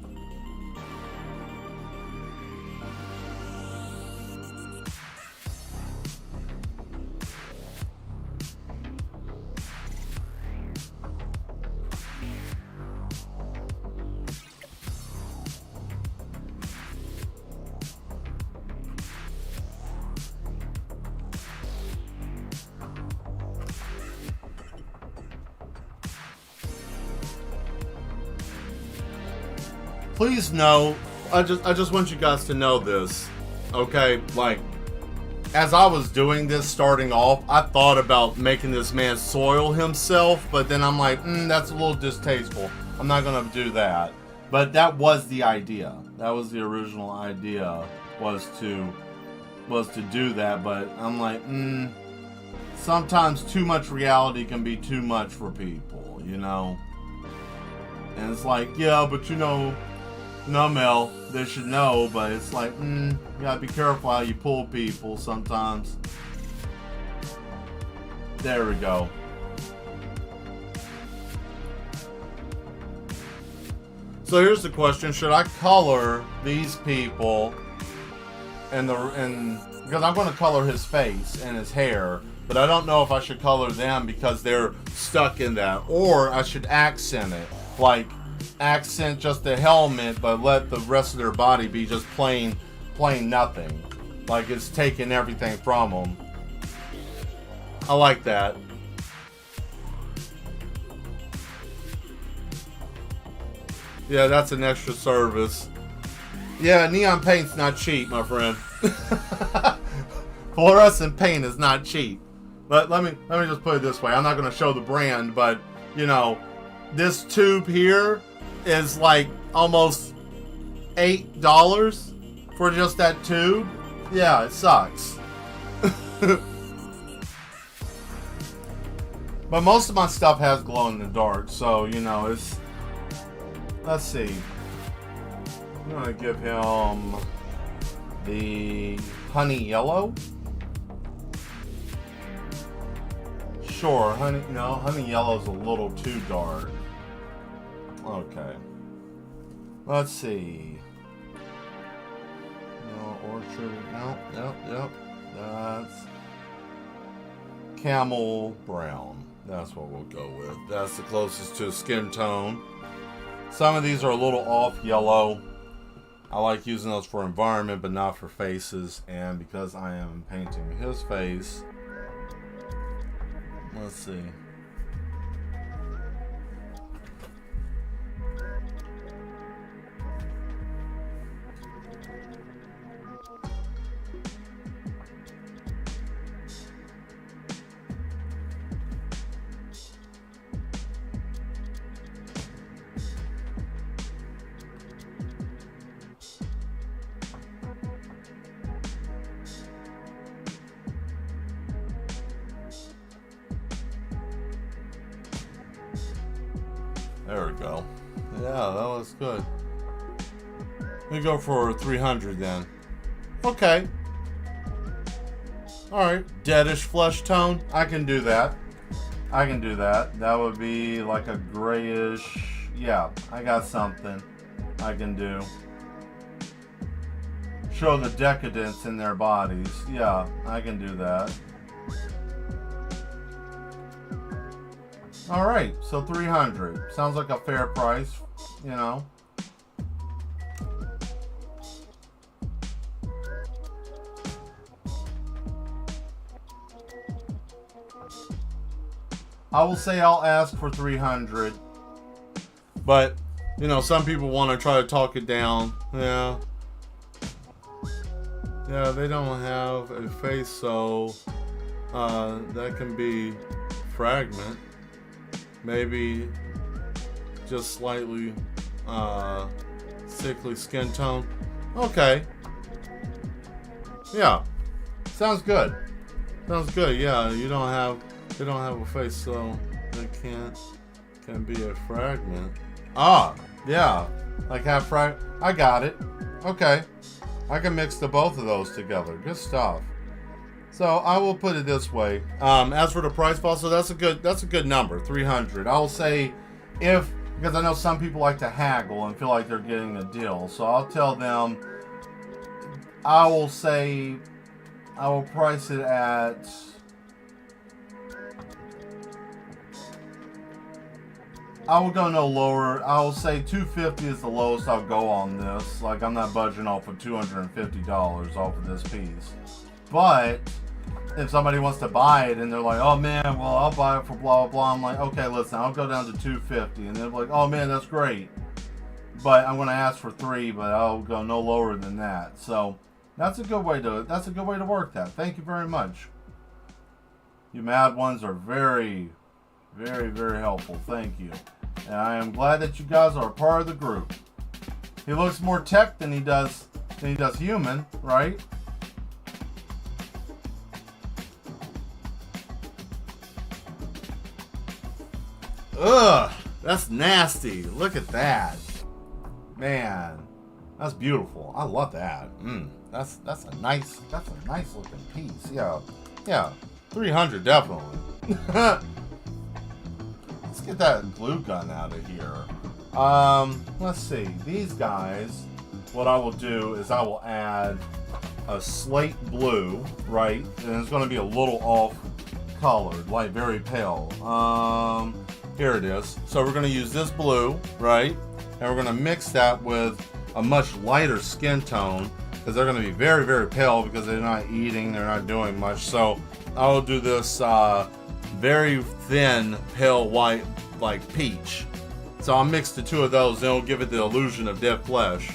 Please know, I just want you guys to know this, okay? Like, as I was doing this starting off, I thought about making this man soil himself, but then I'm like, that's a little distasteful. I'm not gonna do that. But that was the idea. That was the original idea, was to do that. But I'm like, sometimes too much reality can be too much for people, you know? And it's like, yeah, but you know, no, Mel, they should know, but it's like, you gotta be careful how you pull people sometimes. There we go. So here's the question: should I color these people because I'm going to color his face and his hair, but I don't know if I should color them because they're stuck in that, or I should accent it, like accent just the helmet, but let the rest of their body be just plain nothing, like it's taking everything from them. I like that. Yeah, that's an extra service. Yeah, neon paint's not cheap, my friend. Fluorescent paint is not cheap. But let me just put it this way. I'm not going to show the brand, but you know, this tube here is like almost $8 for just that tube. Yeah, it sucks. But most of my stuff has glow in the dark, so you know, it's, let's see. I'm gonna give him the honey yellow. Sure, honey yellow is a little too dark. Okay. Let's see. No, orchard. Yep. That's camel brown. That's what we'll go with. That's the closest to skin tone. Some of these are a little off yellow. I like using those for environment, but not for faces. And because I am painting his face, let's see. There we go. Yeah, that looks good. We go for 300 then. Okay. Alright. Deadish flesh tone. I can do that. That would be like a grayish. Yeah, I got something I can do. Show the decadence in their bodies. Yeah, I can do that. Alright, so 300. Sounds like a fair price, you know. I will say I'll ask for 300. But, you know, some people want to try to talk it down. Yeah. Yeah, they don't have a face, so that can be fragment. Maybe just slightly sickly skin tone. Okay. Yeah. sounds good. Sounds good. Yeah, you don't have a face, so it can be a fragment. Ah, yeah, like half frag. I got it. Okay, I can mix the both of those together. Good stuff. So I will put it this way. As for the price, also that's a good number, 300. I will say, because I know some people like to haggle and feel like they're getting a deal, so I'll tell them. I will say, I will price it at. I will go no lower. I will say 250 is the lowest I'll go on this. Like, I'm not budging off of $250 off of this piece. But if somebody wants to buy it and they're like, oh man, well, I'll buy it for blah blah blah, I'm like, okay, listen, I'll go down to 250, and they're like, oh man, that's great, but I'm going to ask for 3, but I'll go no lower than that. So that's a good way to work that. Thank you very much. You mad ones are very, very, very helpful. Thank you. And I am glad that you guys are a part of the group. He looks more tech than he does human, right? Ugh, that's nasty. Look at that. Man, that's beautiful. I love that. That's a nice looking piece. Yeah. 300 definitely. Let's get that glue gun out of here. Let's see. These guys, what I will do is I will add a slate blue, right? And it's going to be a little off colored, like very pale. Here it is. So we're going to use this blue, right? And we're going to mix that with a much lighter skin tone, because they're going to be very, very pale because they're not eating, they're not doing much. So I will do this very thin, pale white, like peach. So I'll mix the two of those, and it'll give it the illusion of dead flesh.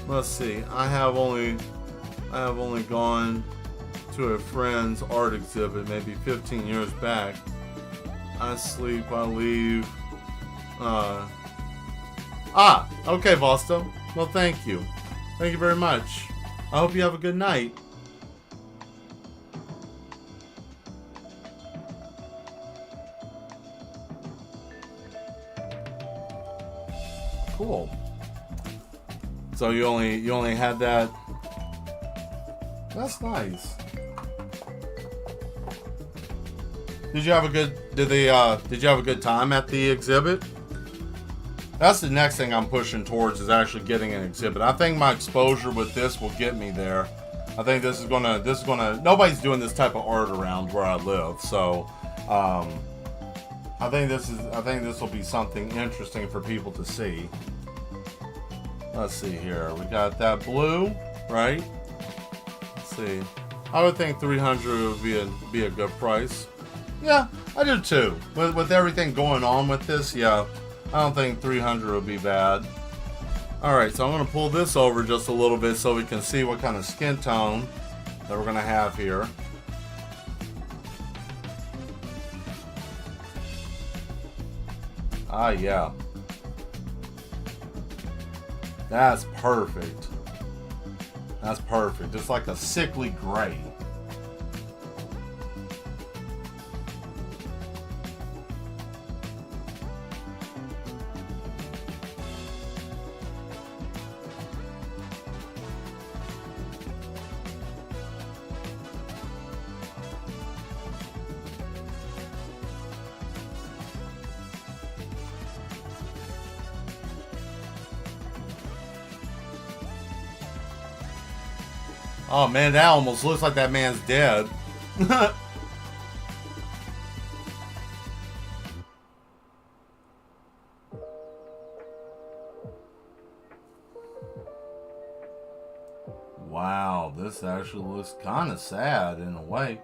Let's see. I have only gone to a friend's art exhibit maybe 15 years back. I sleep, I leave. Okay, Vosto. Well, thank you. Thank you very much. I hope you have a good night. Cool. So you only had that. That's nice. Did you have a good time at the exhibit? That's the next thing I'm pushing towards, is actually getting an exhibit. I think my exposure with this will get me there. I think this is gonna nobody's doing this type of art around where I live, so I think this will be something interesting for people to see. Let's see here. We got that blue, right? Let's see. I would think 300 would be a good price. Yeah, I do too. With everything going on with this, yeah, I don't think 300 would be bad. Alright, so I'm going to pull this over just a little bit so we can see what kind of skin tone that we're going to have here. Ah, yeah. That's perfect. That's perfect. It's like a sickly gray. Oh man, that almost looks like that man's dead. Wow, this actually looks kind of sad in a way.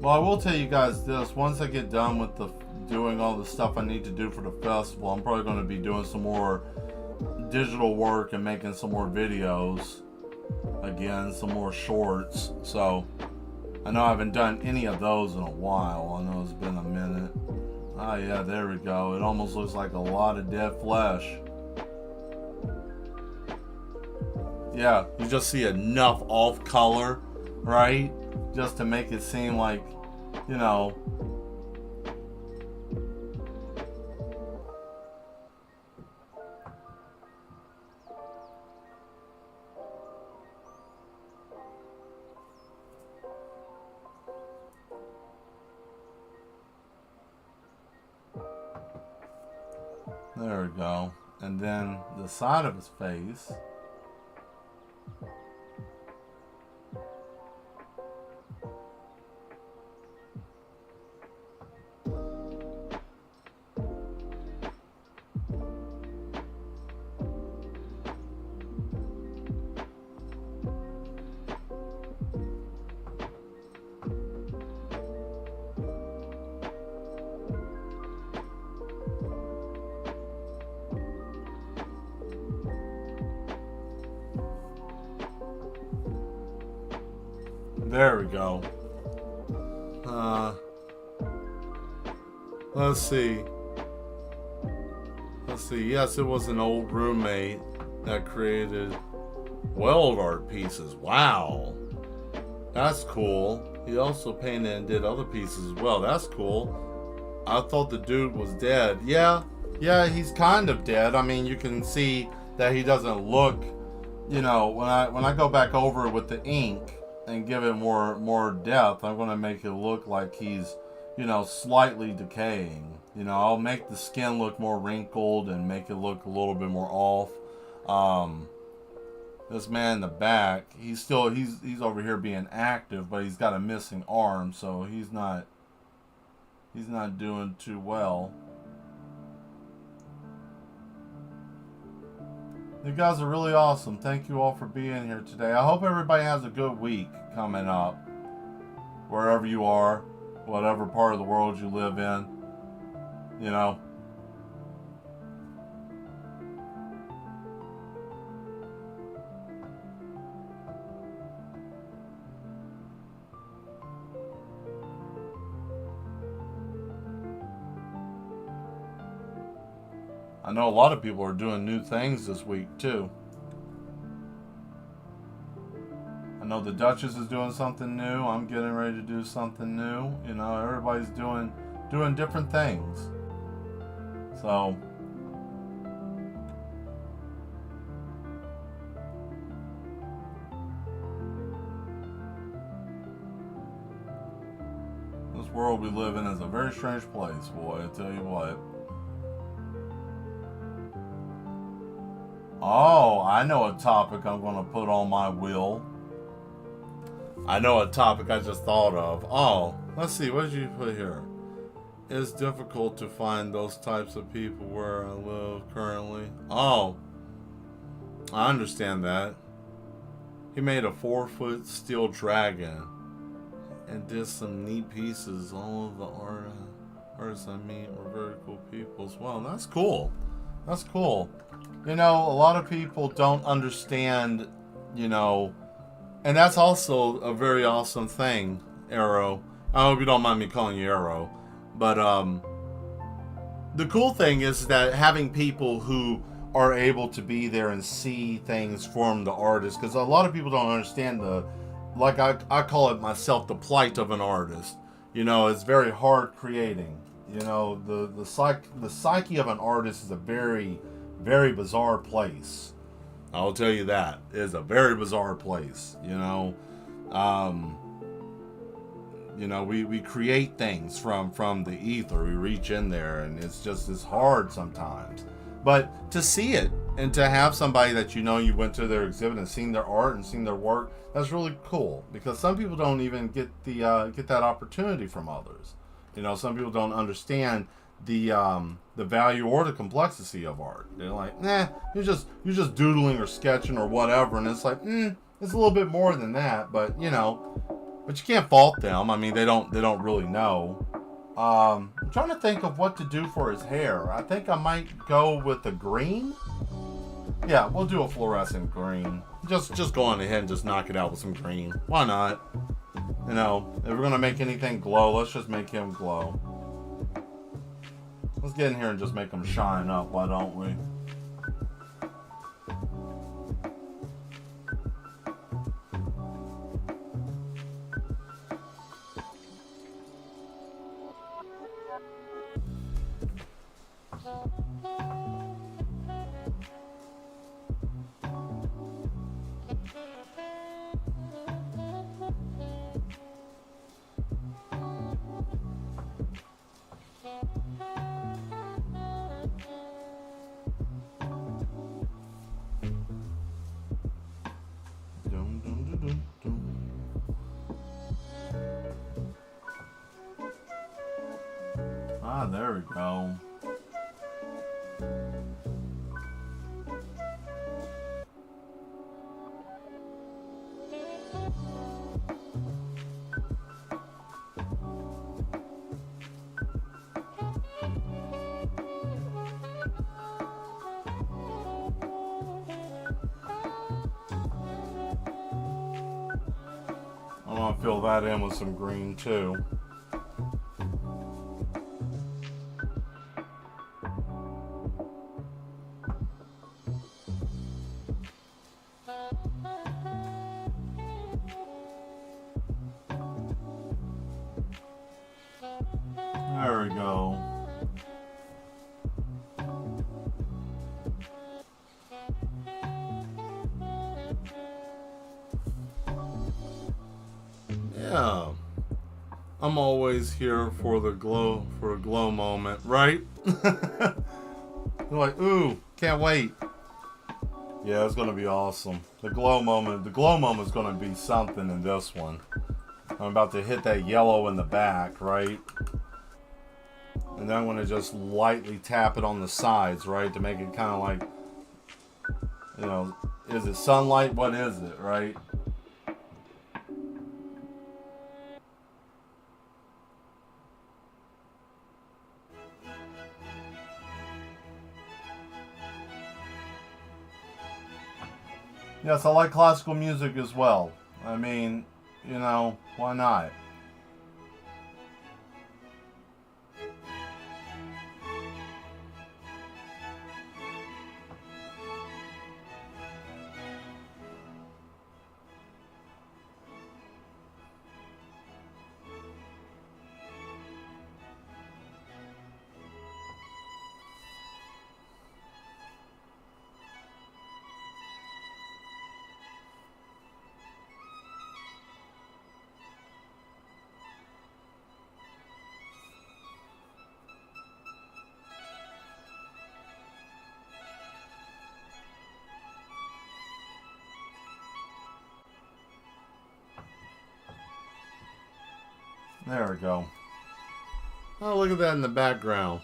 Well, I will tell you guys this. Once I get done with doing all the stuff I need to do for the festival. I'm probably going to be doing some more digital work and making some more videos. Again, some more shorts. So, I know I haven't done any of those in a while. I know it's been a minute. Oh yeah, there we go. It almost looks like a lot of dead flesh. Yeah, you just see enough off color, right? Just to make it seem like, you know, there we go. And then the side of his face. There we go. Let's see. Yes, it was an old roommate that created weld art pieces. Wow. That's cool. He also painted and did other pieces as well. That's cool. I thought the dude was dead. Yeah, he's kind of dead. I mean, you can see that he doesn't look, you know, when I go back over it with the ink and give it more depth, I'm going to make it look like he's, you know, slightly decaying. You know, I'll make the skin look more wrinkled and make it look a little bit more off. This man in the back, he's over here being active, but he's got a missing arm, so he's not doing too well. You guys are really awesome. Thank you all for being here today. I hope everybody has a good week coming up. Wherever you are, whatever part of the world you live in, you know. I know a lot of people are doing new things this week too. I know the Duchess is doing something new. I'm getting ready to do something new. You know, everybody's doing different things. So this world we live in is a very strange place, boy, I tell you what. Oh, I know a topic I'm going to put on my wheel. I know a topic I just thought of. Oh, let's see. What did you put here? It's difficult to find those types of people where I live currently. Oh, I understand that. He made a 4-foot steel dragon and did some neat pieces. All of the artists I meet were very cool people as well. That's cool. That's cool. You know, a lot of people don't understand, you know, and that's also a very awesome thing, Arrow. I hope you don't mind me calling you Arrow. But the cool thing is that having people who are able to be there and see things from the artist, because a lot of people don't understand like I call it myself, the plight of an artist. You know, it's very hard creating. You know, the psyche of an artist is a very, very bizarre place. I'll tell you that. It is a very bizarre place, you know. You know, we create things from the ether. We reach in there, and it's hard sometimes. But to see it and to have somebody that you know you went to their exhibit and seen their art and seen their work, that's really cool. Because some people don't even get that opportunity from others. You know, some people don't understand the value or the complexity of art. They're like, nah, you're just doodling or sketching or whatever, and it's like, it's a little bit more than that. But you know, but you can't fault them. I mean, they don't really know. I'm trying to think of what to do for his hair. I think I might go with the green. Yeah, we'll do a fluorescent green. Just go on ahead and just knock it out with some green. Why not? You know, if we're gonna make anything glow, let's just make him glow. Let's get in here and just make him shine up, why don't we? Ah, there we go. I want to fill that in with some green too. There we go. Yeah. I'm always here for the glow moment, right? You're like, ooh, can't wait. Yeah, it's gonna be awesome. The glow moment's gonna be something in this one. I'm about to hit that yellow in the back, right? And then I'm gonna just lightly tap it on the sides, right? To make it kind of like, you know, is it sunlight? What is it, right? Yes, I like classical music as well. I mean, you know, why not? There we go. Oh, look at that in the background.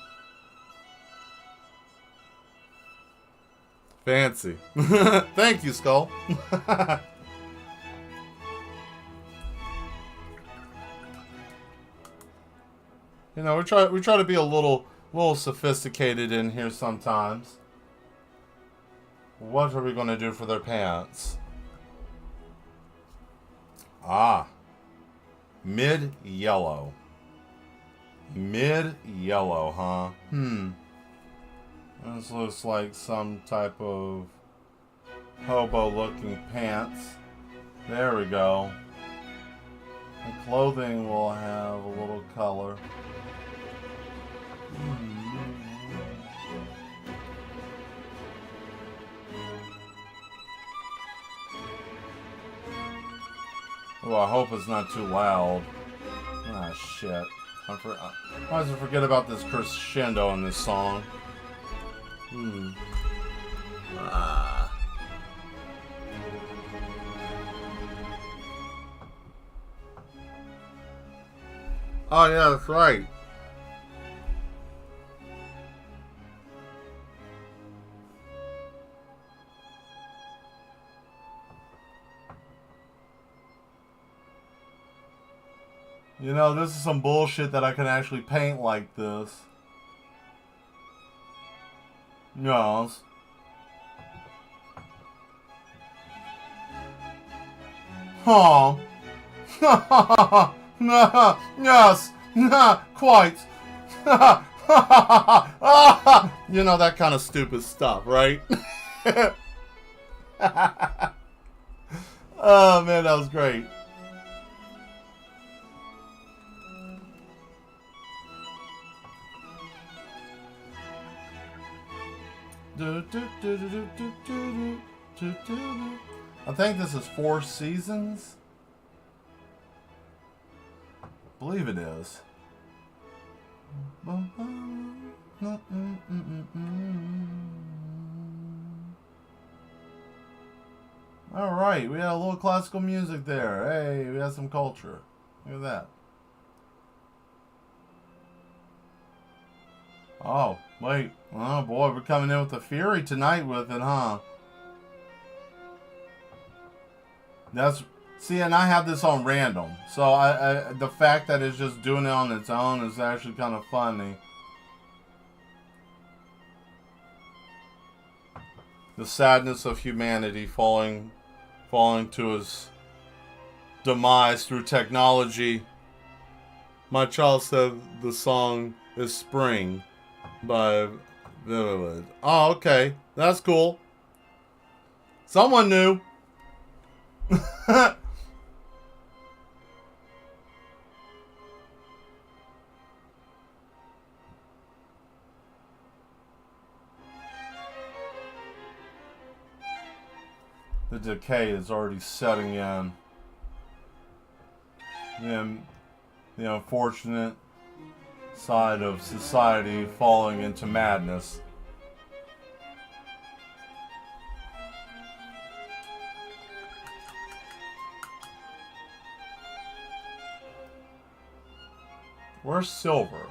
Fancy. Thank you, Skull. You know, we try to be a little sophisticated in here sometimes. What are we going to do for their pants? Ah, mid yellow. Mid yellow, huh? This looks like some type of hobo looking pants. There we go. The clothing will have a little color. Oh, I hope it's not too loud. Ah, shit. I always forget about this crescendo in this song. Ah. Oh, yeah, that's right. You know, this is some bullshit that I can actually paint like this. Yes. Huh. Yes. Quite. You know, that kind of stupid stuff, right? Oh, man, that was great. I think this is 4 seasons. I believe it is. Alright, we had a little classical music there. Hey, we had some culture. Look at that. Oh, wait. Oh boy, we're coming in with the fury tonight with it, huh? That's... See, and I have this on random. So the fact that it's just doing it on its own is actually kind of funny. The sadness of humanity falling to his demise through technology. My child said the song is Spring by Vivid. Oh, okay. That's cool. Someone knew. The decay is already setting in. The unfortunate side of society falling into madness. Where's Silver?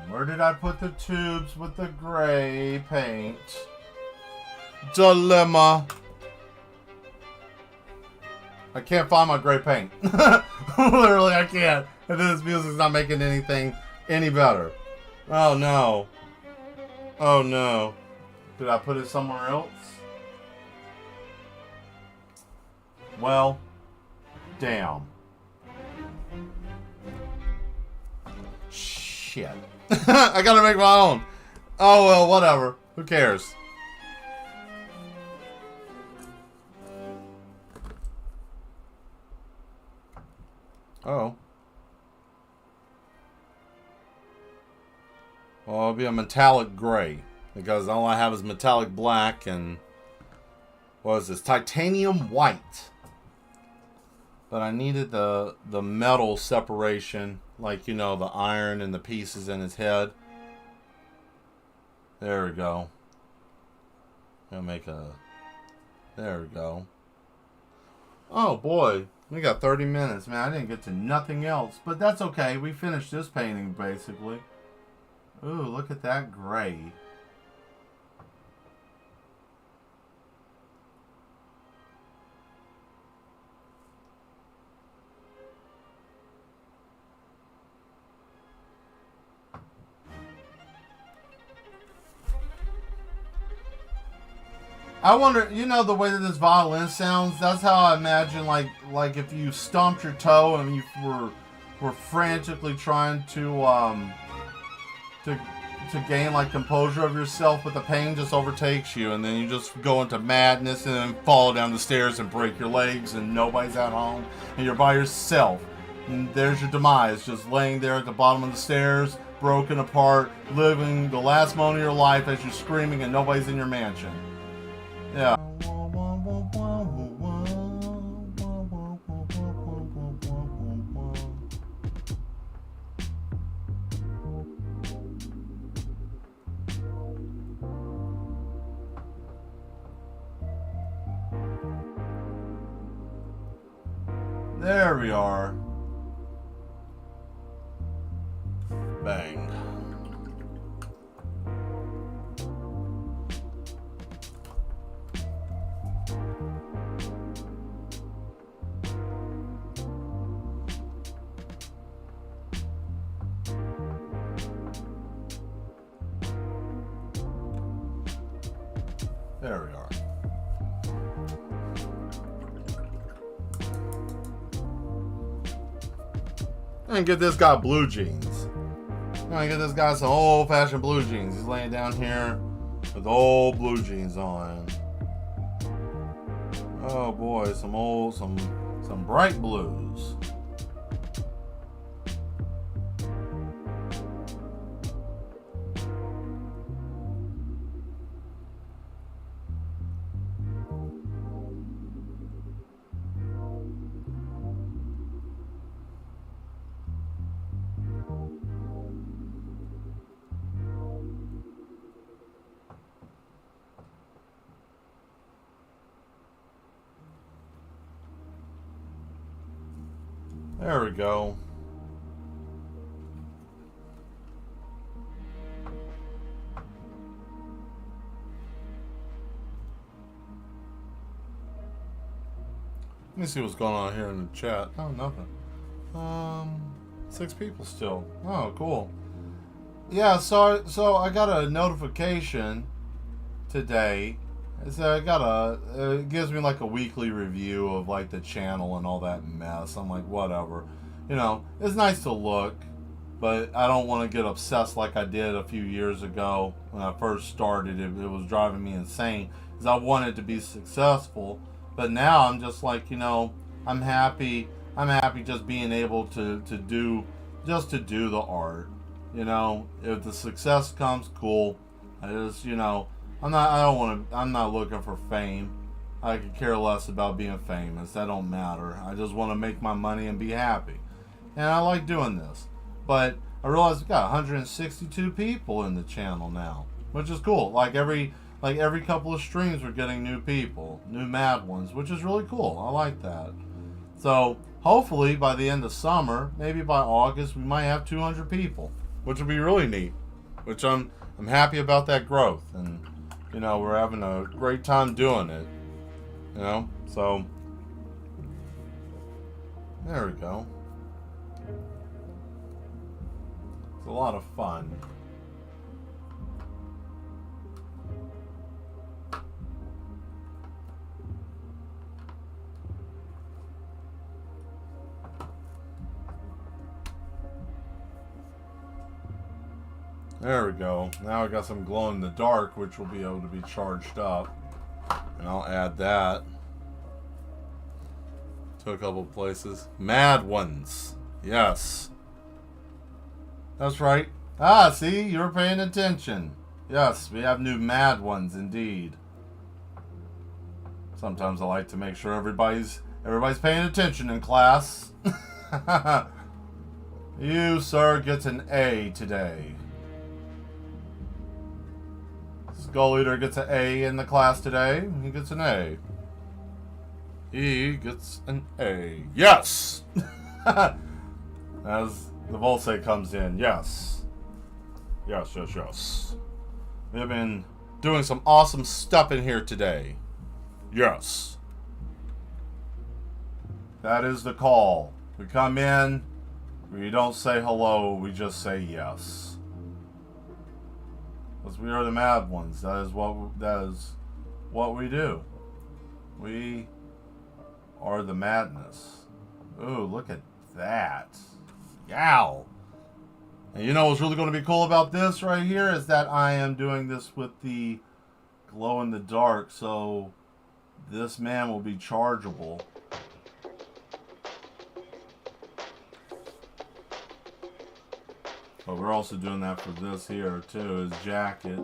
Where did I put the tubes with the gray paint? Dilemma. I can't find my gray paint. Literally, I can't. And this music's not making anything any better. Oh no. Oh no. Did I put it somewhere else? Well, damn. Shit. I gotta make my own. Oh well, whatever. Who cares? Oh. Well, it'll be a metallic gray. Because all I have is metallic black and... what is this? Titanium white. But I needed the metal separation. Like, you know, the iron and the pieces in his head. There we go. Gonna make a... there we go. Oh boy. We got 30 minutes, man. I didn't get to nothing else. But that's okay. We finished this painting, basically. Ooh, look at that gray. I wonder, you know, the way that this violin sounds, that's how I imagine, like if you stumped your toe and you were frantically trying to gain, like, composure of yourself, but the pain just overtakes you, and then you just go into madness and then fall down the stairs and break your legs, and nobody's at home, and you're by yourself. And there's your demise, just laying there at the bottom of the stairs, broken apart, living the last moment of your life as you're screaming and nobody's in your mansion. Yeah. There we are. Bang. There we are. And get this guy blue jeans. I'm gonna get this guy some old-fashioned blue jeans. He's laying down here with old blue jeans on. Oh boy, some bright blues. There we go. Let me see what's going on here in the chat. Oh, nothing. 6 people still. Oh, cool. Yeah, so I got a notification today. So it gives me like a weekly review of like the channel and all that mess. I'm like, whatever. You know, it's nice to look, but I don't want to get obsessed like I did a few years ago when I first started. It was driving me insane because I wanted to be successful. But now I'm just like, you know, I'm happy just being able to do the art. You know, if the success comes, cool. I just, you know, I'm not looking for fame. I could care less about being famous. That don't matter. I just want to make my money and be happy. And I like doing this. But I realized we got 162 people in the channel now, which is cool. Like every couple of streams we're getting new people, new mad ones, which is really cool. I like that. So hopefully by the end of summer, maybe by August, we might have 200 people, which would be really neat. Which I'm happy about that growth, and you know, we're having a great time doing it. You know, so there we go. It's a lot of fun. There we go. Now I got some glow in the dark, which will be able to be charged up. And I'll add that to a couple places. Mad ones. Yes. That's right. Ah, see? You're paying attention. Yes, we have new mad ones indeed. Sometimes I like to make sure everybody's paying attention in class. You, sir, gets an A today. Skull Eater gets an A in the class today. He gets an A. He gets an A. Yes! As the Volse comes in. Yes. Yes, yes, yes. We have been doing some awesome stuff in here today. Yes. That is the call. We come in, we don't say hello, we just say yes. Because we are the mad ones. That is what we do. We are the madness. Ooh, look at that. Yow. And you know what's really going to be cool about this right here is that I am doing this with the glow in the dark, so this man will be chargeable. But we're also doing that for this here too, his jacket.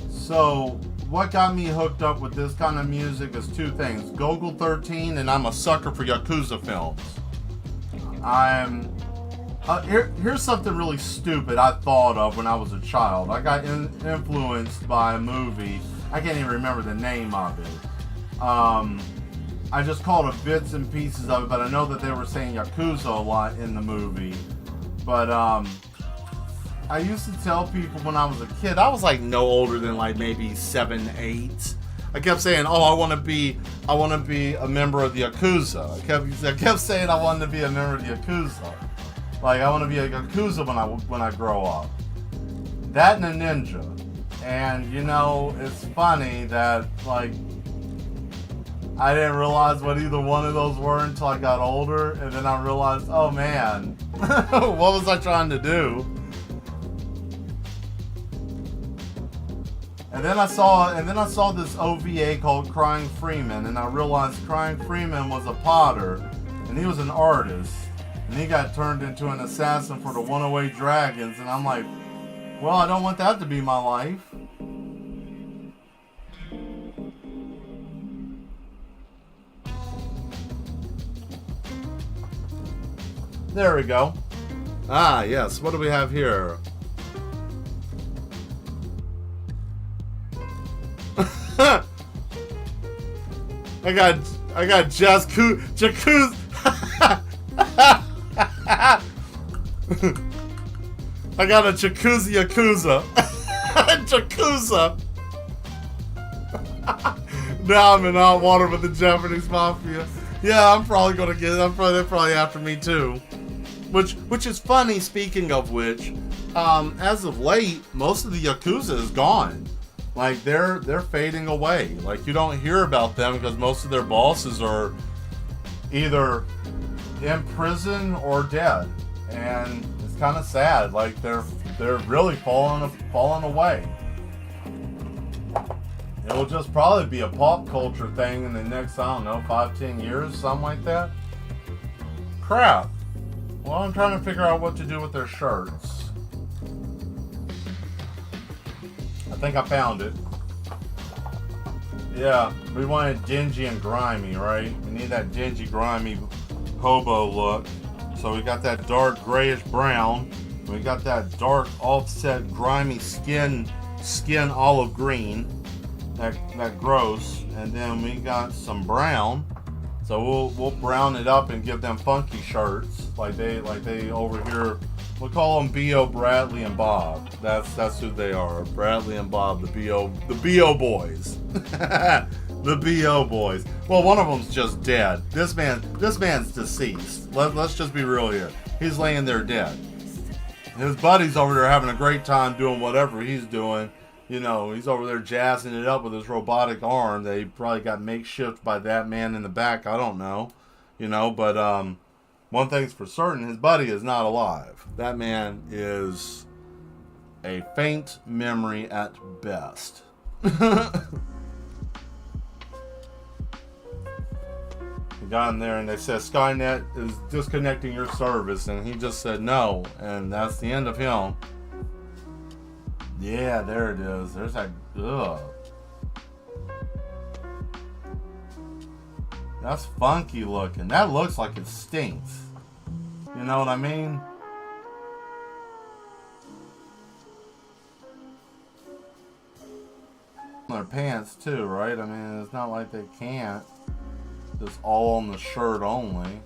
So, what got me hooked up with this kind of music is 2 things. Gogol 13, and I'm a sucker for Yakuza films. Here's something really stupid I thought of when I was a child. I got influenced by a movie. I can't even remember the name of it. I just called it bits and pieces of it, but I know that they were saying Yakuza a lot in the movie. But I used to tell people when I was a kid, I was like no older than like maybe 7, 8. I kept saying, "Oh, I want to be a member of the Yakuza." I kept saying I wanted to be a member of the Yakuza. Like, I want to be a Yakuza when I grow up. That and a ninja. And, you know, it's funny that, like, I didn't realize what either one of those were until I got older. And then I realized, oh, man, what was I trying to do? And then I saw this OVA called Crying Freeman, and I realized Crying Freeman was a potter, and he was an artist, and he got turned into an assassin for the 108 Dragons, and I'm like, well, I don't want that to be my life. There we go. Ah, yes. What do we have here? I got Jacuzzi. I got a Jacuzzi Yakuza. Jacuzza. Now I'm in hot water with the Japanese Mafia. Yeah, they're probably after me too. Which is funny, speaking of which, as of late, most of the Yakuza is gone. Like, they're fading away. Like, you don't hear about them because most of their bosses are either in prison or dead. And it's kind of sad. Like, they're really falling away. It'll just probably be a pop culture thing in the next, I don't know, 5-10 years, something like that. Crap. Well, I'm trying to figure out what to do with their shirts. I think I found it. Yeah, we wanted dingy and grimy, right? We need that dingy, grimy hobo look. So we got that dark grayish brown. We got that dark offset grimy skin olive green. That gross. And then we got some brown. So we'll brown it up and give them funky shirts like they over here. We'll call them B.O. Bradley and Bob. That's who they are. Bradley and Bob, the B.O. boys. The B.O. boys. Well, one of them's just dead. This man's deceased. Let's just be real here. He's laying there dead. His buddy's over there having a great time doing whatever he's doing. You know, he's over there jazzing it up with his robotic arm that he probably got makeshift by that man in the back. I don't know. You know, but one thing's for certain, his buddy is not alive. That man is a faint memory at best. He got in there and they said, Skynet is disconnecting your service. And he just said no. And that's the end of him. Yeah, there it is. There's that. Ugh. That's funky looking. That looks like it stinks. You know what I mean? Their pants too, right? I mean, it's not like they can't. Just all on the shirt only.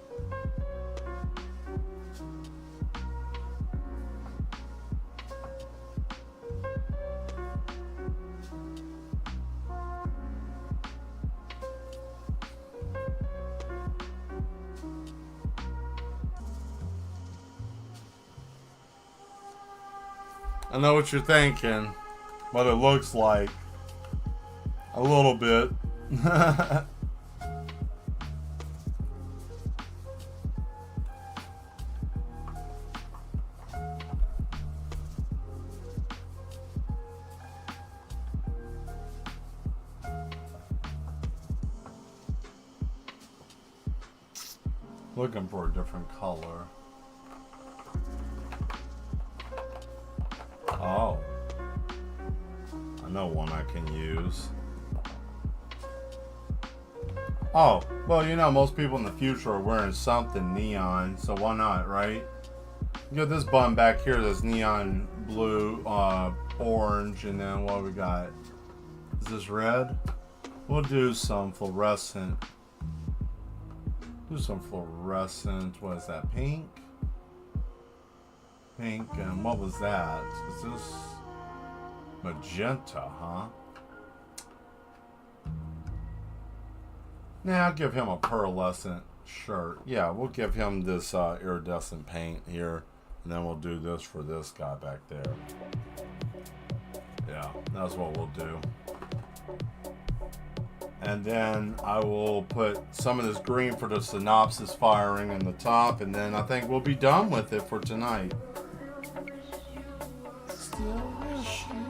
I know what you're thinking, what it looks like. A little bit. Looking for a different color. Oh. I know one I can use. Oh, well, you know, most people in the future are wearing something neon, so why not, right? You got this button back here that's neon blue, orange, and then what we got? Is this red? We'll do some fluorescent. Do some fluorescent, what is that, pink? Pink, and what was that? Is this magenta, huh? Nah, I'll give him a pearlescent. shirt. Yeah, we'll give him this iridescent paint here. And then we'll do this for this guy back there. Yeah, that's what we'll do. And then I will put some of this green for the synopsis firing in the top. And then I think we'll be done with it for tonight. Still wish you.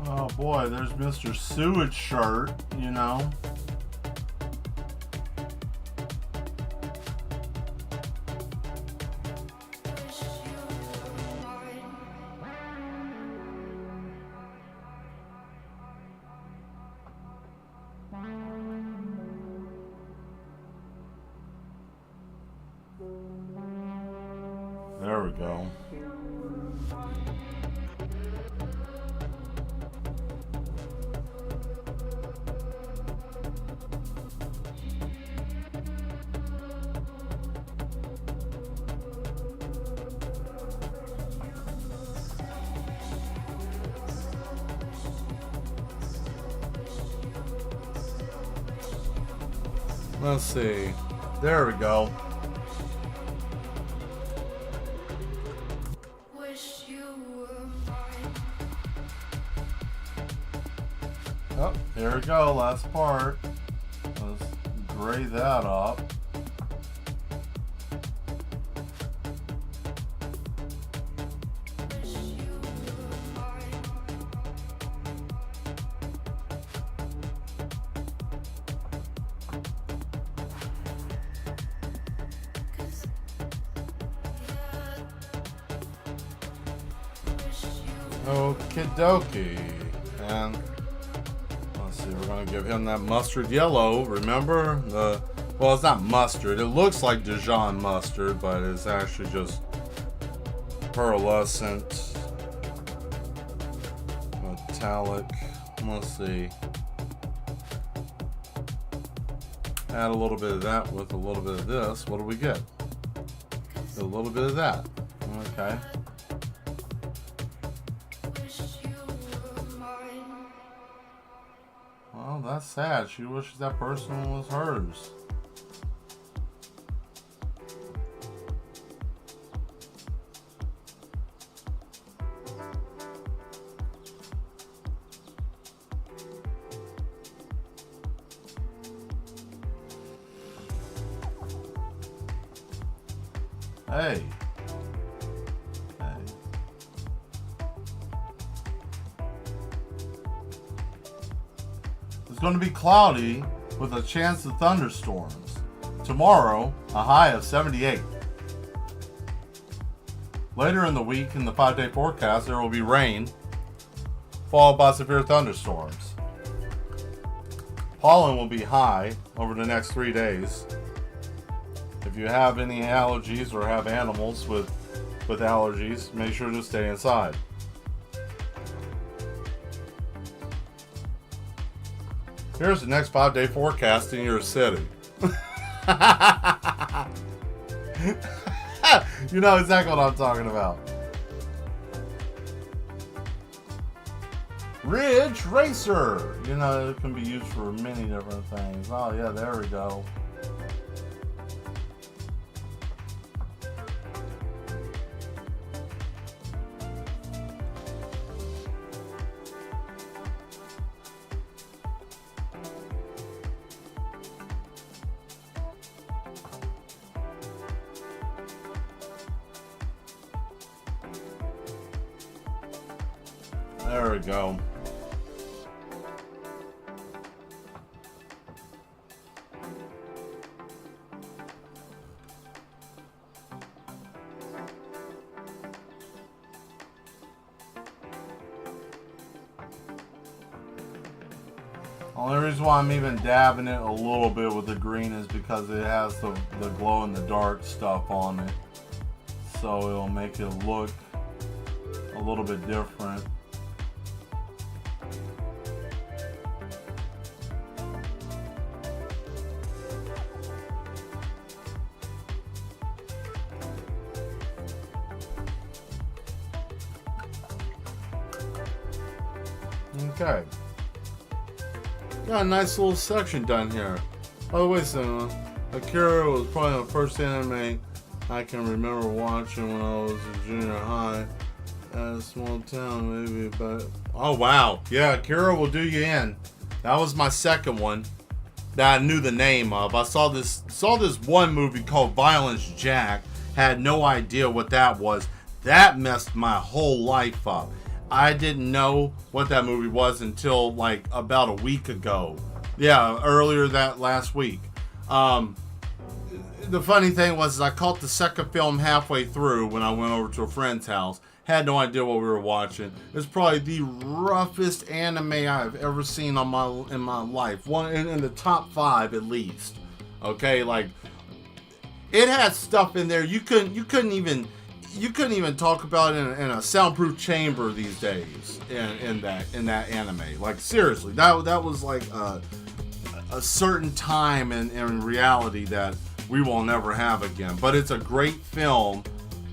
Oh boy, there's Mr. Sewage Shirt, you know. There we go. Let's see. There we go. Oh, here we go. Last part. Let's gray that up. Okie dokie. And let's see, we're going to give him that mustard yellow. Remember? Well, it's not mustard. It looks like Dijon mustard, but it's actually just pearlescent metallic. Let's see. Add a little bit of that with a little bit of this. What do we get? A little bit of that. Okay. Well, that's sad. She wishes that person was hers. Hey. It's going to be cloudy with a chance of thunderstorms. Tomorrow, a high of 78. Later in the week, in the 5-day forecast, there will be rain, followed by severe thunderstorms. Pollen will be high over the next 3 days. If you have any allergies or have animals with allergies, make sure to stay inside. Here's the next 5-day forecast in your city. You know exactly what I'm talking about. Ridge Racer. You know, it can be used for many different things. Oh yeah, there we go. There we go. Only reason why I'm even dabbing it a little bit with the green is because it has the glow in the dark stuff on it. So it'll make it look a little bit different. Okay. Got a nice little section done here. By the way, so Akira was probably the first anime I can remember watching when I was in junior high at a small town, maybe. But oh wow, yeah, Akira will do you in. That was my second one that I knew the name of. I saw this one movie called Violence Jack. Had no idea what that was. That messed my whole life up. I didn't know what that movie was until like about a week ago. Yeah, earlier that last week. The funny thing was I caught the second film halfway through when I went over to a friend's house. Had no idea what we were watching. It's probably the roughest anime I've ever seen in my life. One in the top 5 at least. Okay, like it had stuff in there you couldn't even talk about in a soundproof chamber these days in that anime. Like seriously, that was like a certain time in reality that we will never have again. But it's a great film.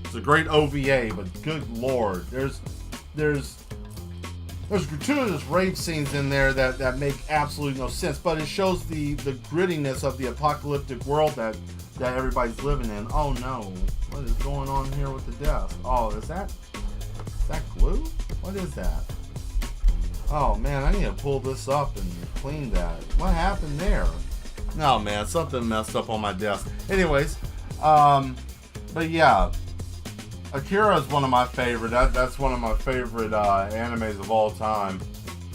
It's a great OVA. But good lord, there's gratuitous rape scenes in there that make absolutely no sense. But it shows the grittiness of the apocalyptic world that everybody's living in. Oh no. What is going on here with the desk? Oh, is that glue? What is that? Oh man, I need to pull this up and clean that. What happened there? No man, something messed up on my desk. Anyways, but yeah, Akira is one of my favorite. That's one of my favorite animes of all time.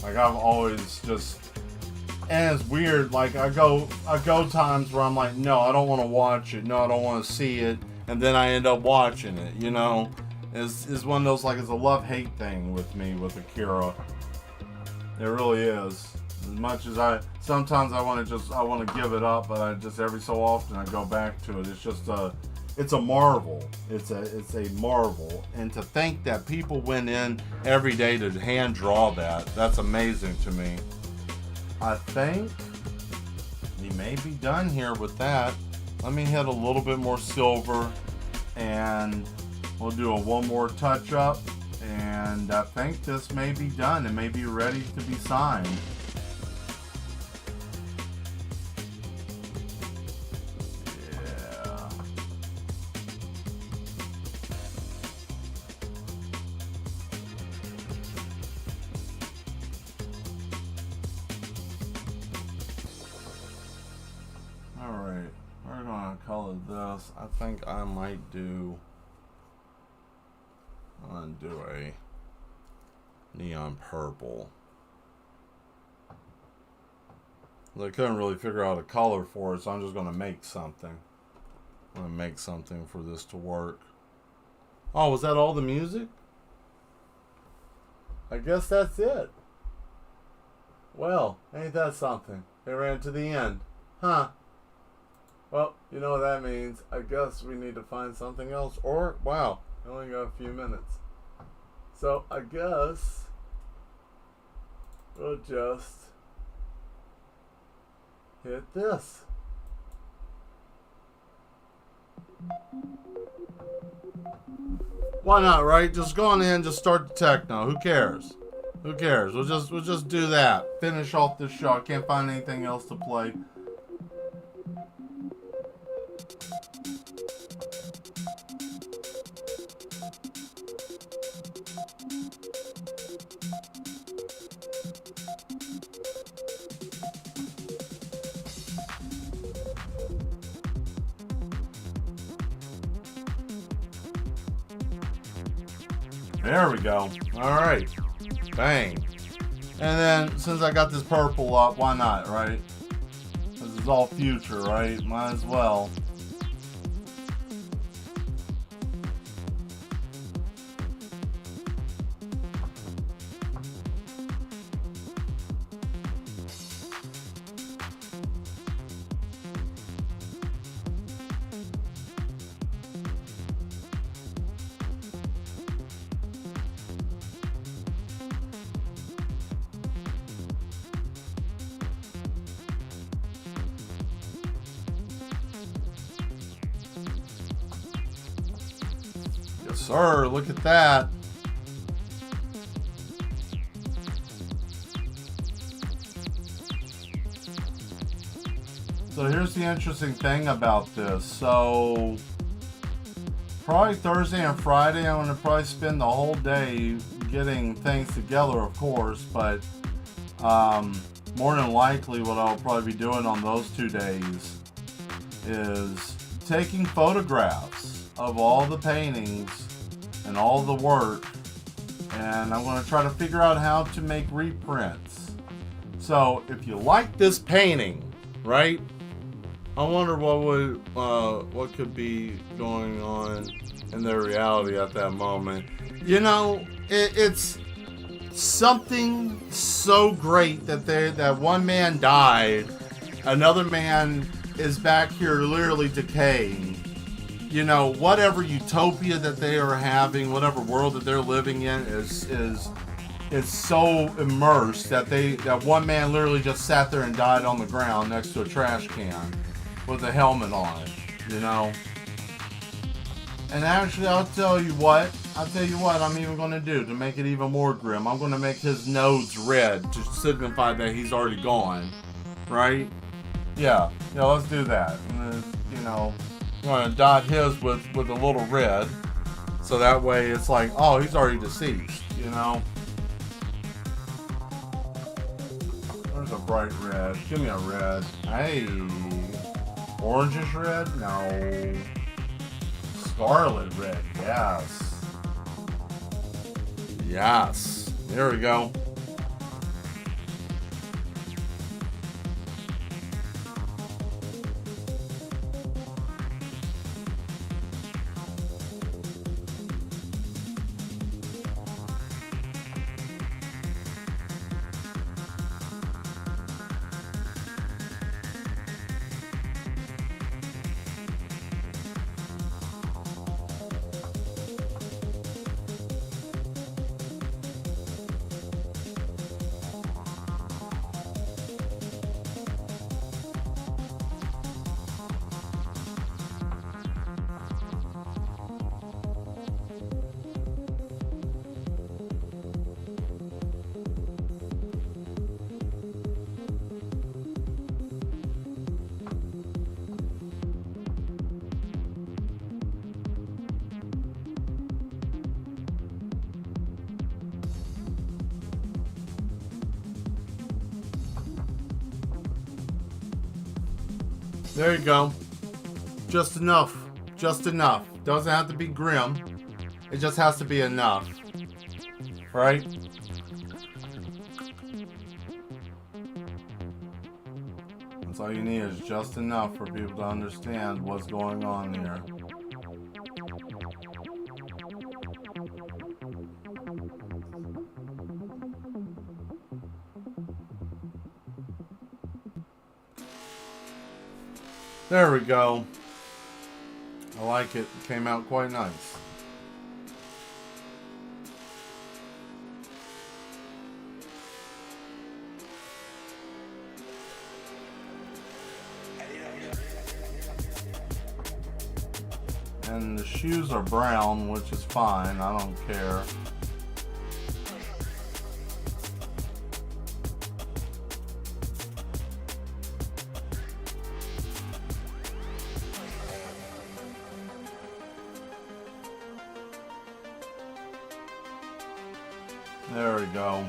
Like I've always just, and it's weird. Like I go times where I'm like, no, I don't want to watch it. No, I don't want to see it. And then I end up watching it, you know. It's one of those, like, it's a love-hate thing with me with Akira. It really is. As much as sometimes I want to give it up, but I just every so often I go back to it. It's just it's a marvel. It's a marvel. And to think that people went in every day to hand draw that's amazing to me. I think we may be done here with that. Let me hit a little bit more silver and we'll do one more touch up, and I think this may be done. It may be ready to be signed. Yeah. Alright. We're going to color this. I think I might do a neon purple. I couldn't really figure out a color for it, so I'm just going to make something. I'm going to make something for this to work. Oh, was that all the music? I guess that's it. Well, ain't that something? They ran to the end. Huh. Well, you know what that means. I guess we need to find something else. Or, wow, I only got a few minutes. So, I guess we'll just hit this. Why not, right? Just go on in and just start the techno. Who cares? Who cares? We'll just do that. Finish off this show. I can't find anything else to play. There we go. Alright. Bang. And then, since I got this purple up, why not, right? This is all future, right? Might as well. sir. Look at that. So here's the interesting thing about this. So probably Thursday and Friday, I'm going to probably spend the whole day getting things together, of course, but more than likely what I'll probably be doing on those 2 days is taking photographs of all the paintings and all the work, and I'm going to try to figure out how to make reprints. So if you like this painting, right, I wonder what could be going on in their reality at that moment. You know, it's something so great that one man died, another man is back here literally decaying. You know, whatever utopia that they are having, whatever world that they're living in is so immersed that one man literally just sat there and died on the ground next to a trash can with a helmet on, you know. And actually, I'll tell you what I'm even going to do to make it even more grim. I'm going to make his nose red to signify that he's already gone, right? Yeah, let's do that. And, you know, I'm going to dot his with a little red, so that way it's like, oh, he's already deceased, you know. There's a bright red. Give me a red. Hey. Orangish red? No. Scarlet red. Yes. Yes. There we go. There you go. Just enough. Just enough. Doesn't have to be grim. It just has to be enough. Right? That's all you need, is just enough for people to understand what's going on here. There we go. I like it. It came out quite nice. And the shoes are brown, which is fine. I don't care. There we go.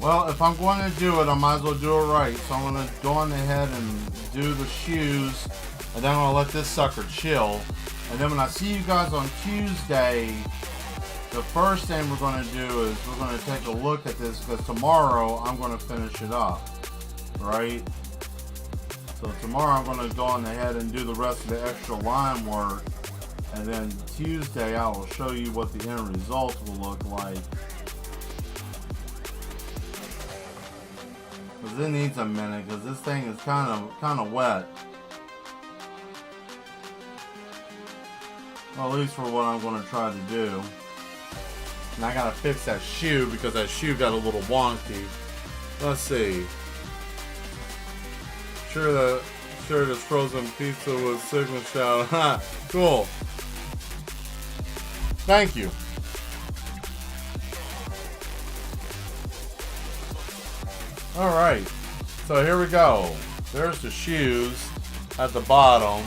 Well, if I'm going to do it, I might as well do it right. So I'm going to go on ahead and do the shoes, and then I'm going to let this sucker chill. And then when I see you guys on Tuesday, the first thing we're going to do is we're going to take a look at this, because tomorrow I'm going to finish it up, right? So tomorrow I'm going to go on ahead and do the rest of the extra line work. And then Tuesday I will show you what the end results will look like. Because it needs a minute, because this thing is kind of wet. Well, at least for what I'm going to try to do. And I got to fix that shoe because that shoe got a little wonky. Let's see. Sure this frozen pizza was Sigma shout. Ha! Cool. Thank you. Alright. So here we go. There's the shoes at the bottom.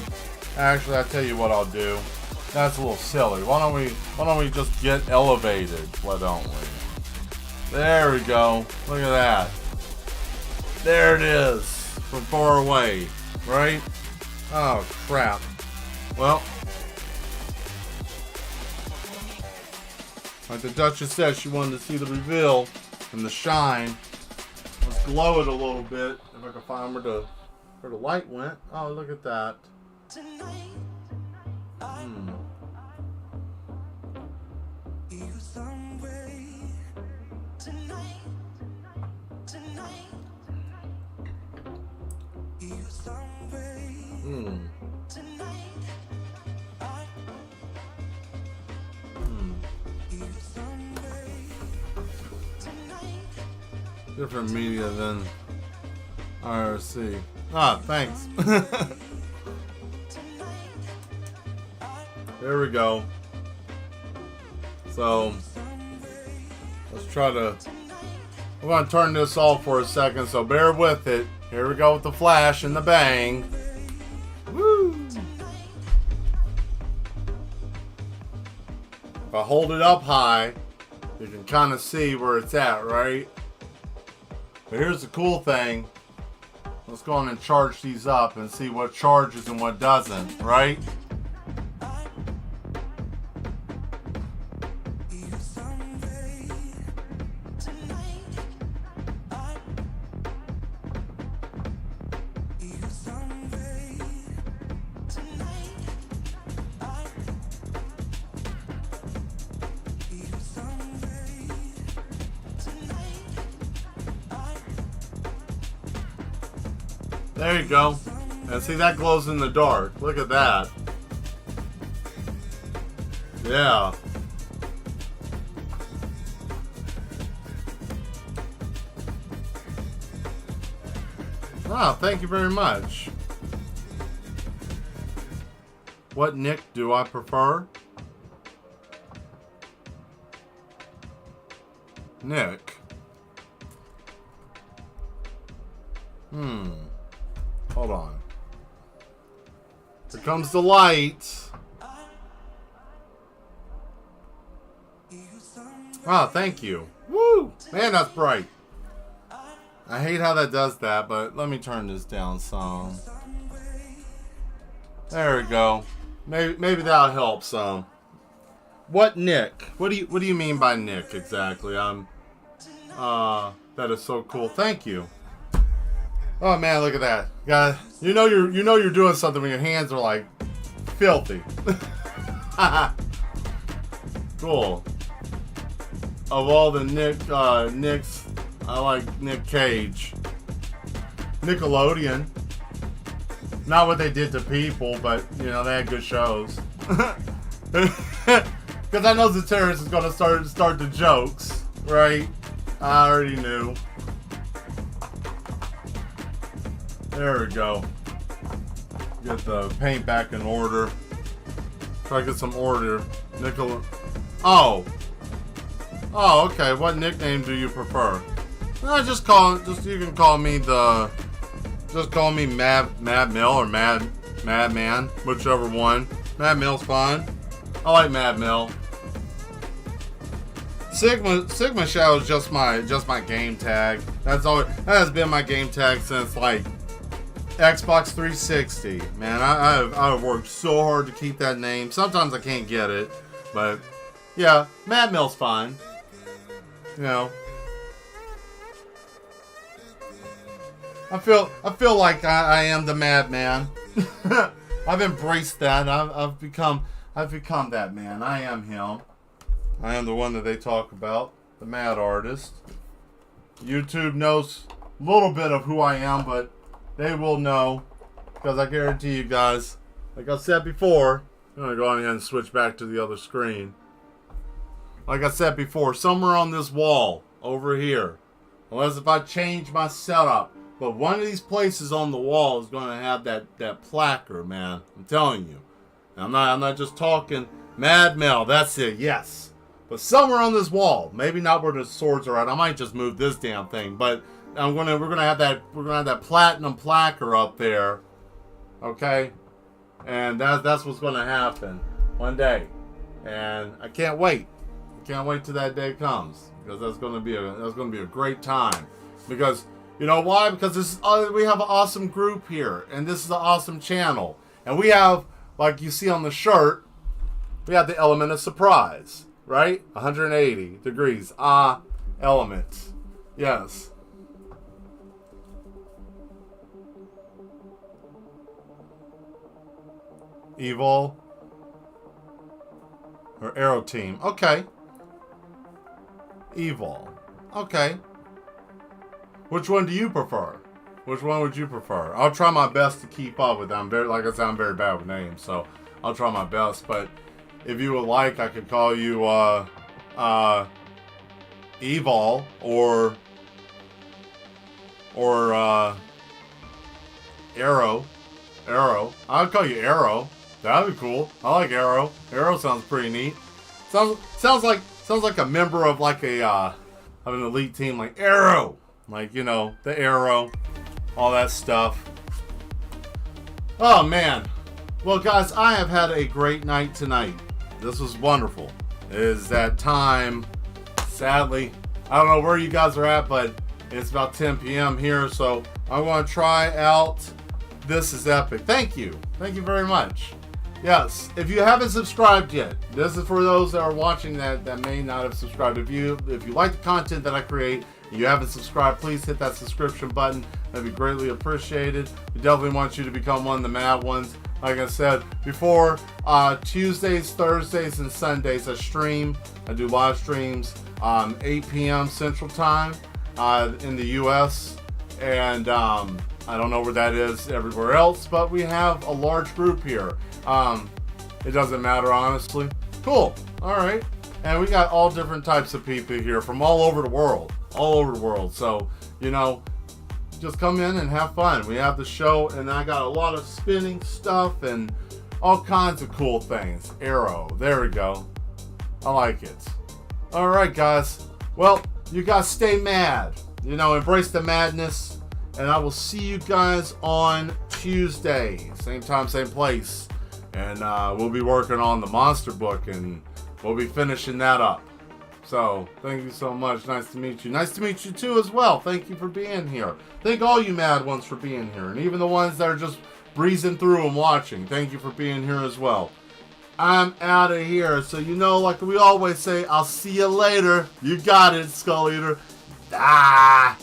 Actually, I'll tell you what I'll do. That's a little silly. Why don't we just get elevated? Why don't we? There we go. Look at that. There it is. From far away. Right? Oh, crap. Well. Like the Duchess said, she wanted to see the reveal and the shine. Let's glow it a little bit. If I can find where the light went. Oh, look at that. Different media than IRC. Ah, thanks. There we go. So let's try to. We're gonna turn this off for a second, so bear with it. Here we go with the flash and the bang. Woo! If I hold it up high, you can kind of see where it's at, right? But here's the cool thing. Let's go on and charge these up and see what charges and what doesn't, right? There you go. And see, that glows in the dark. Look at that. Yeah. Ah, thank you very much. What nick do I prefer? Nick. Hold on. Here comes the light. Ah, thank you. Woo! Man, that's bright. I hate how that does that, but let me turn this down some. There we go. Maybe that'll help some. What nick? What do you mean by nick exactly? That is so cool. Thank you. Oh man, look at that. God, you know you're doing something when your hands are like filthy. Cool. Of all the Nicks, I like Nick Cage. Nickelodeon. Not what they did to people, but you know they had good shows. Because I know the terrorist is gonna start the jokes, right? I already knew. There we go. Get the paint back in order. Try to get some order. Oh, okay. What nickname do you prefer? You can call me Mad Mel or Mad Man, whichever one. Mad Mel's fine. I like Mad Mel. Sigma Shadow is just my game tag. That has been my game tag since like Xbox 360. Man, I've worked so hard to keep that name. Sometimes I can't get it, but yeah, Mad Mel's fine. You know. I feel like I am the madman. I've embraced that. I've become that man. I am him. I am the one that they talk about, the mad artist. YouTube knows a little bit of who I am, but they will know, because I guarantee you guys, like I said before, I'm going to go on ahead and switch back to the other screen. Like I said before, somewhere on this wall, over here, unless if I change my setup, but one of these places on the wall is going to have that placard, man. I'm telling you. I'm not just talking Mad Mel, that's it, yes. But somewhere on this wall, maybe not where the swords are at. I might just move this damn thing, but we're gonna have that platinum placard up there, okay? And that's what's gonna happen one day, and I can't wait. I can't wait till that day comes, because that's gonna be a great time. Because you know why? Because we have an awesome group here, and this is an awesome channel, and we have, like you see on the shirt, we have the element of surprise. Right? 180 degrees. Element. Yes. Evil. Or Arrow Team. Okay. Evil. Okay. Which one do you prefer? Which one would you prefer? I'll try my best to keep up with them. Like I said, I'm very bad with names, so I'll try my best, but if you would like, I could call you Evil or Arrow. Arrow. I'd call you Arrow. That'd be cool. I like Arrow. Arrow sounds pretty neat. Sounds like a member of like of an elite team, like Arrow. Like, you know, the Arrow, all that stuff. Oh man. Well guys, I have had a great night tonight. This was wonderful. It is that time. Sadly, I don't know where you guys are at, but it's about 10 p.m. here, so I want to try out This Is Epic. Thank you. Thank you very much. Yes, if you haven't subscribed yet, this is for those that are watching that may not have subscribed. If you like the content that I create and you haven't subscribed, please hit that subscription button. That'd be greatly appreciated. We definitely want you to become one of the mad ones. Like I said before, Tuesdays, Thursdays, and Sundays I stream. I do live streams 8 p.m. Central Time in the U.S. And I don't know where that is everywhere else, but we have a large group here. It doesn't matter, honestly. Cool. All right. And we got all different types of people here from all over the world. All over the world. So, you know, just come in and have fun. We have the show, and I got a lot of spinning stuff and all kinds of cool things. Arrow. There we go. I like it. All right, guys. Well, you guys stay mad. You know, embrace the madness. And I will see you guys on Tuesday. Same time, same place. And we'll be working on the monster book, and we'll be finishing that up. So, thank you so much. Nice to meet you. Nice to meet you too as well. Thank you for being here. Thank all you mad ones for being here. And even the ones that are just breezing through and watching. Thank you for being here as well. I'm out of here. So, you know, like we always say, I'll see you later. You got it, Skull Eater. Ah!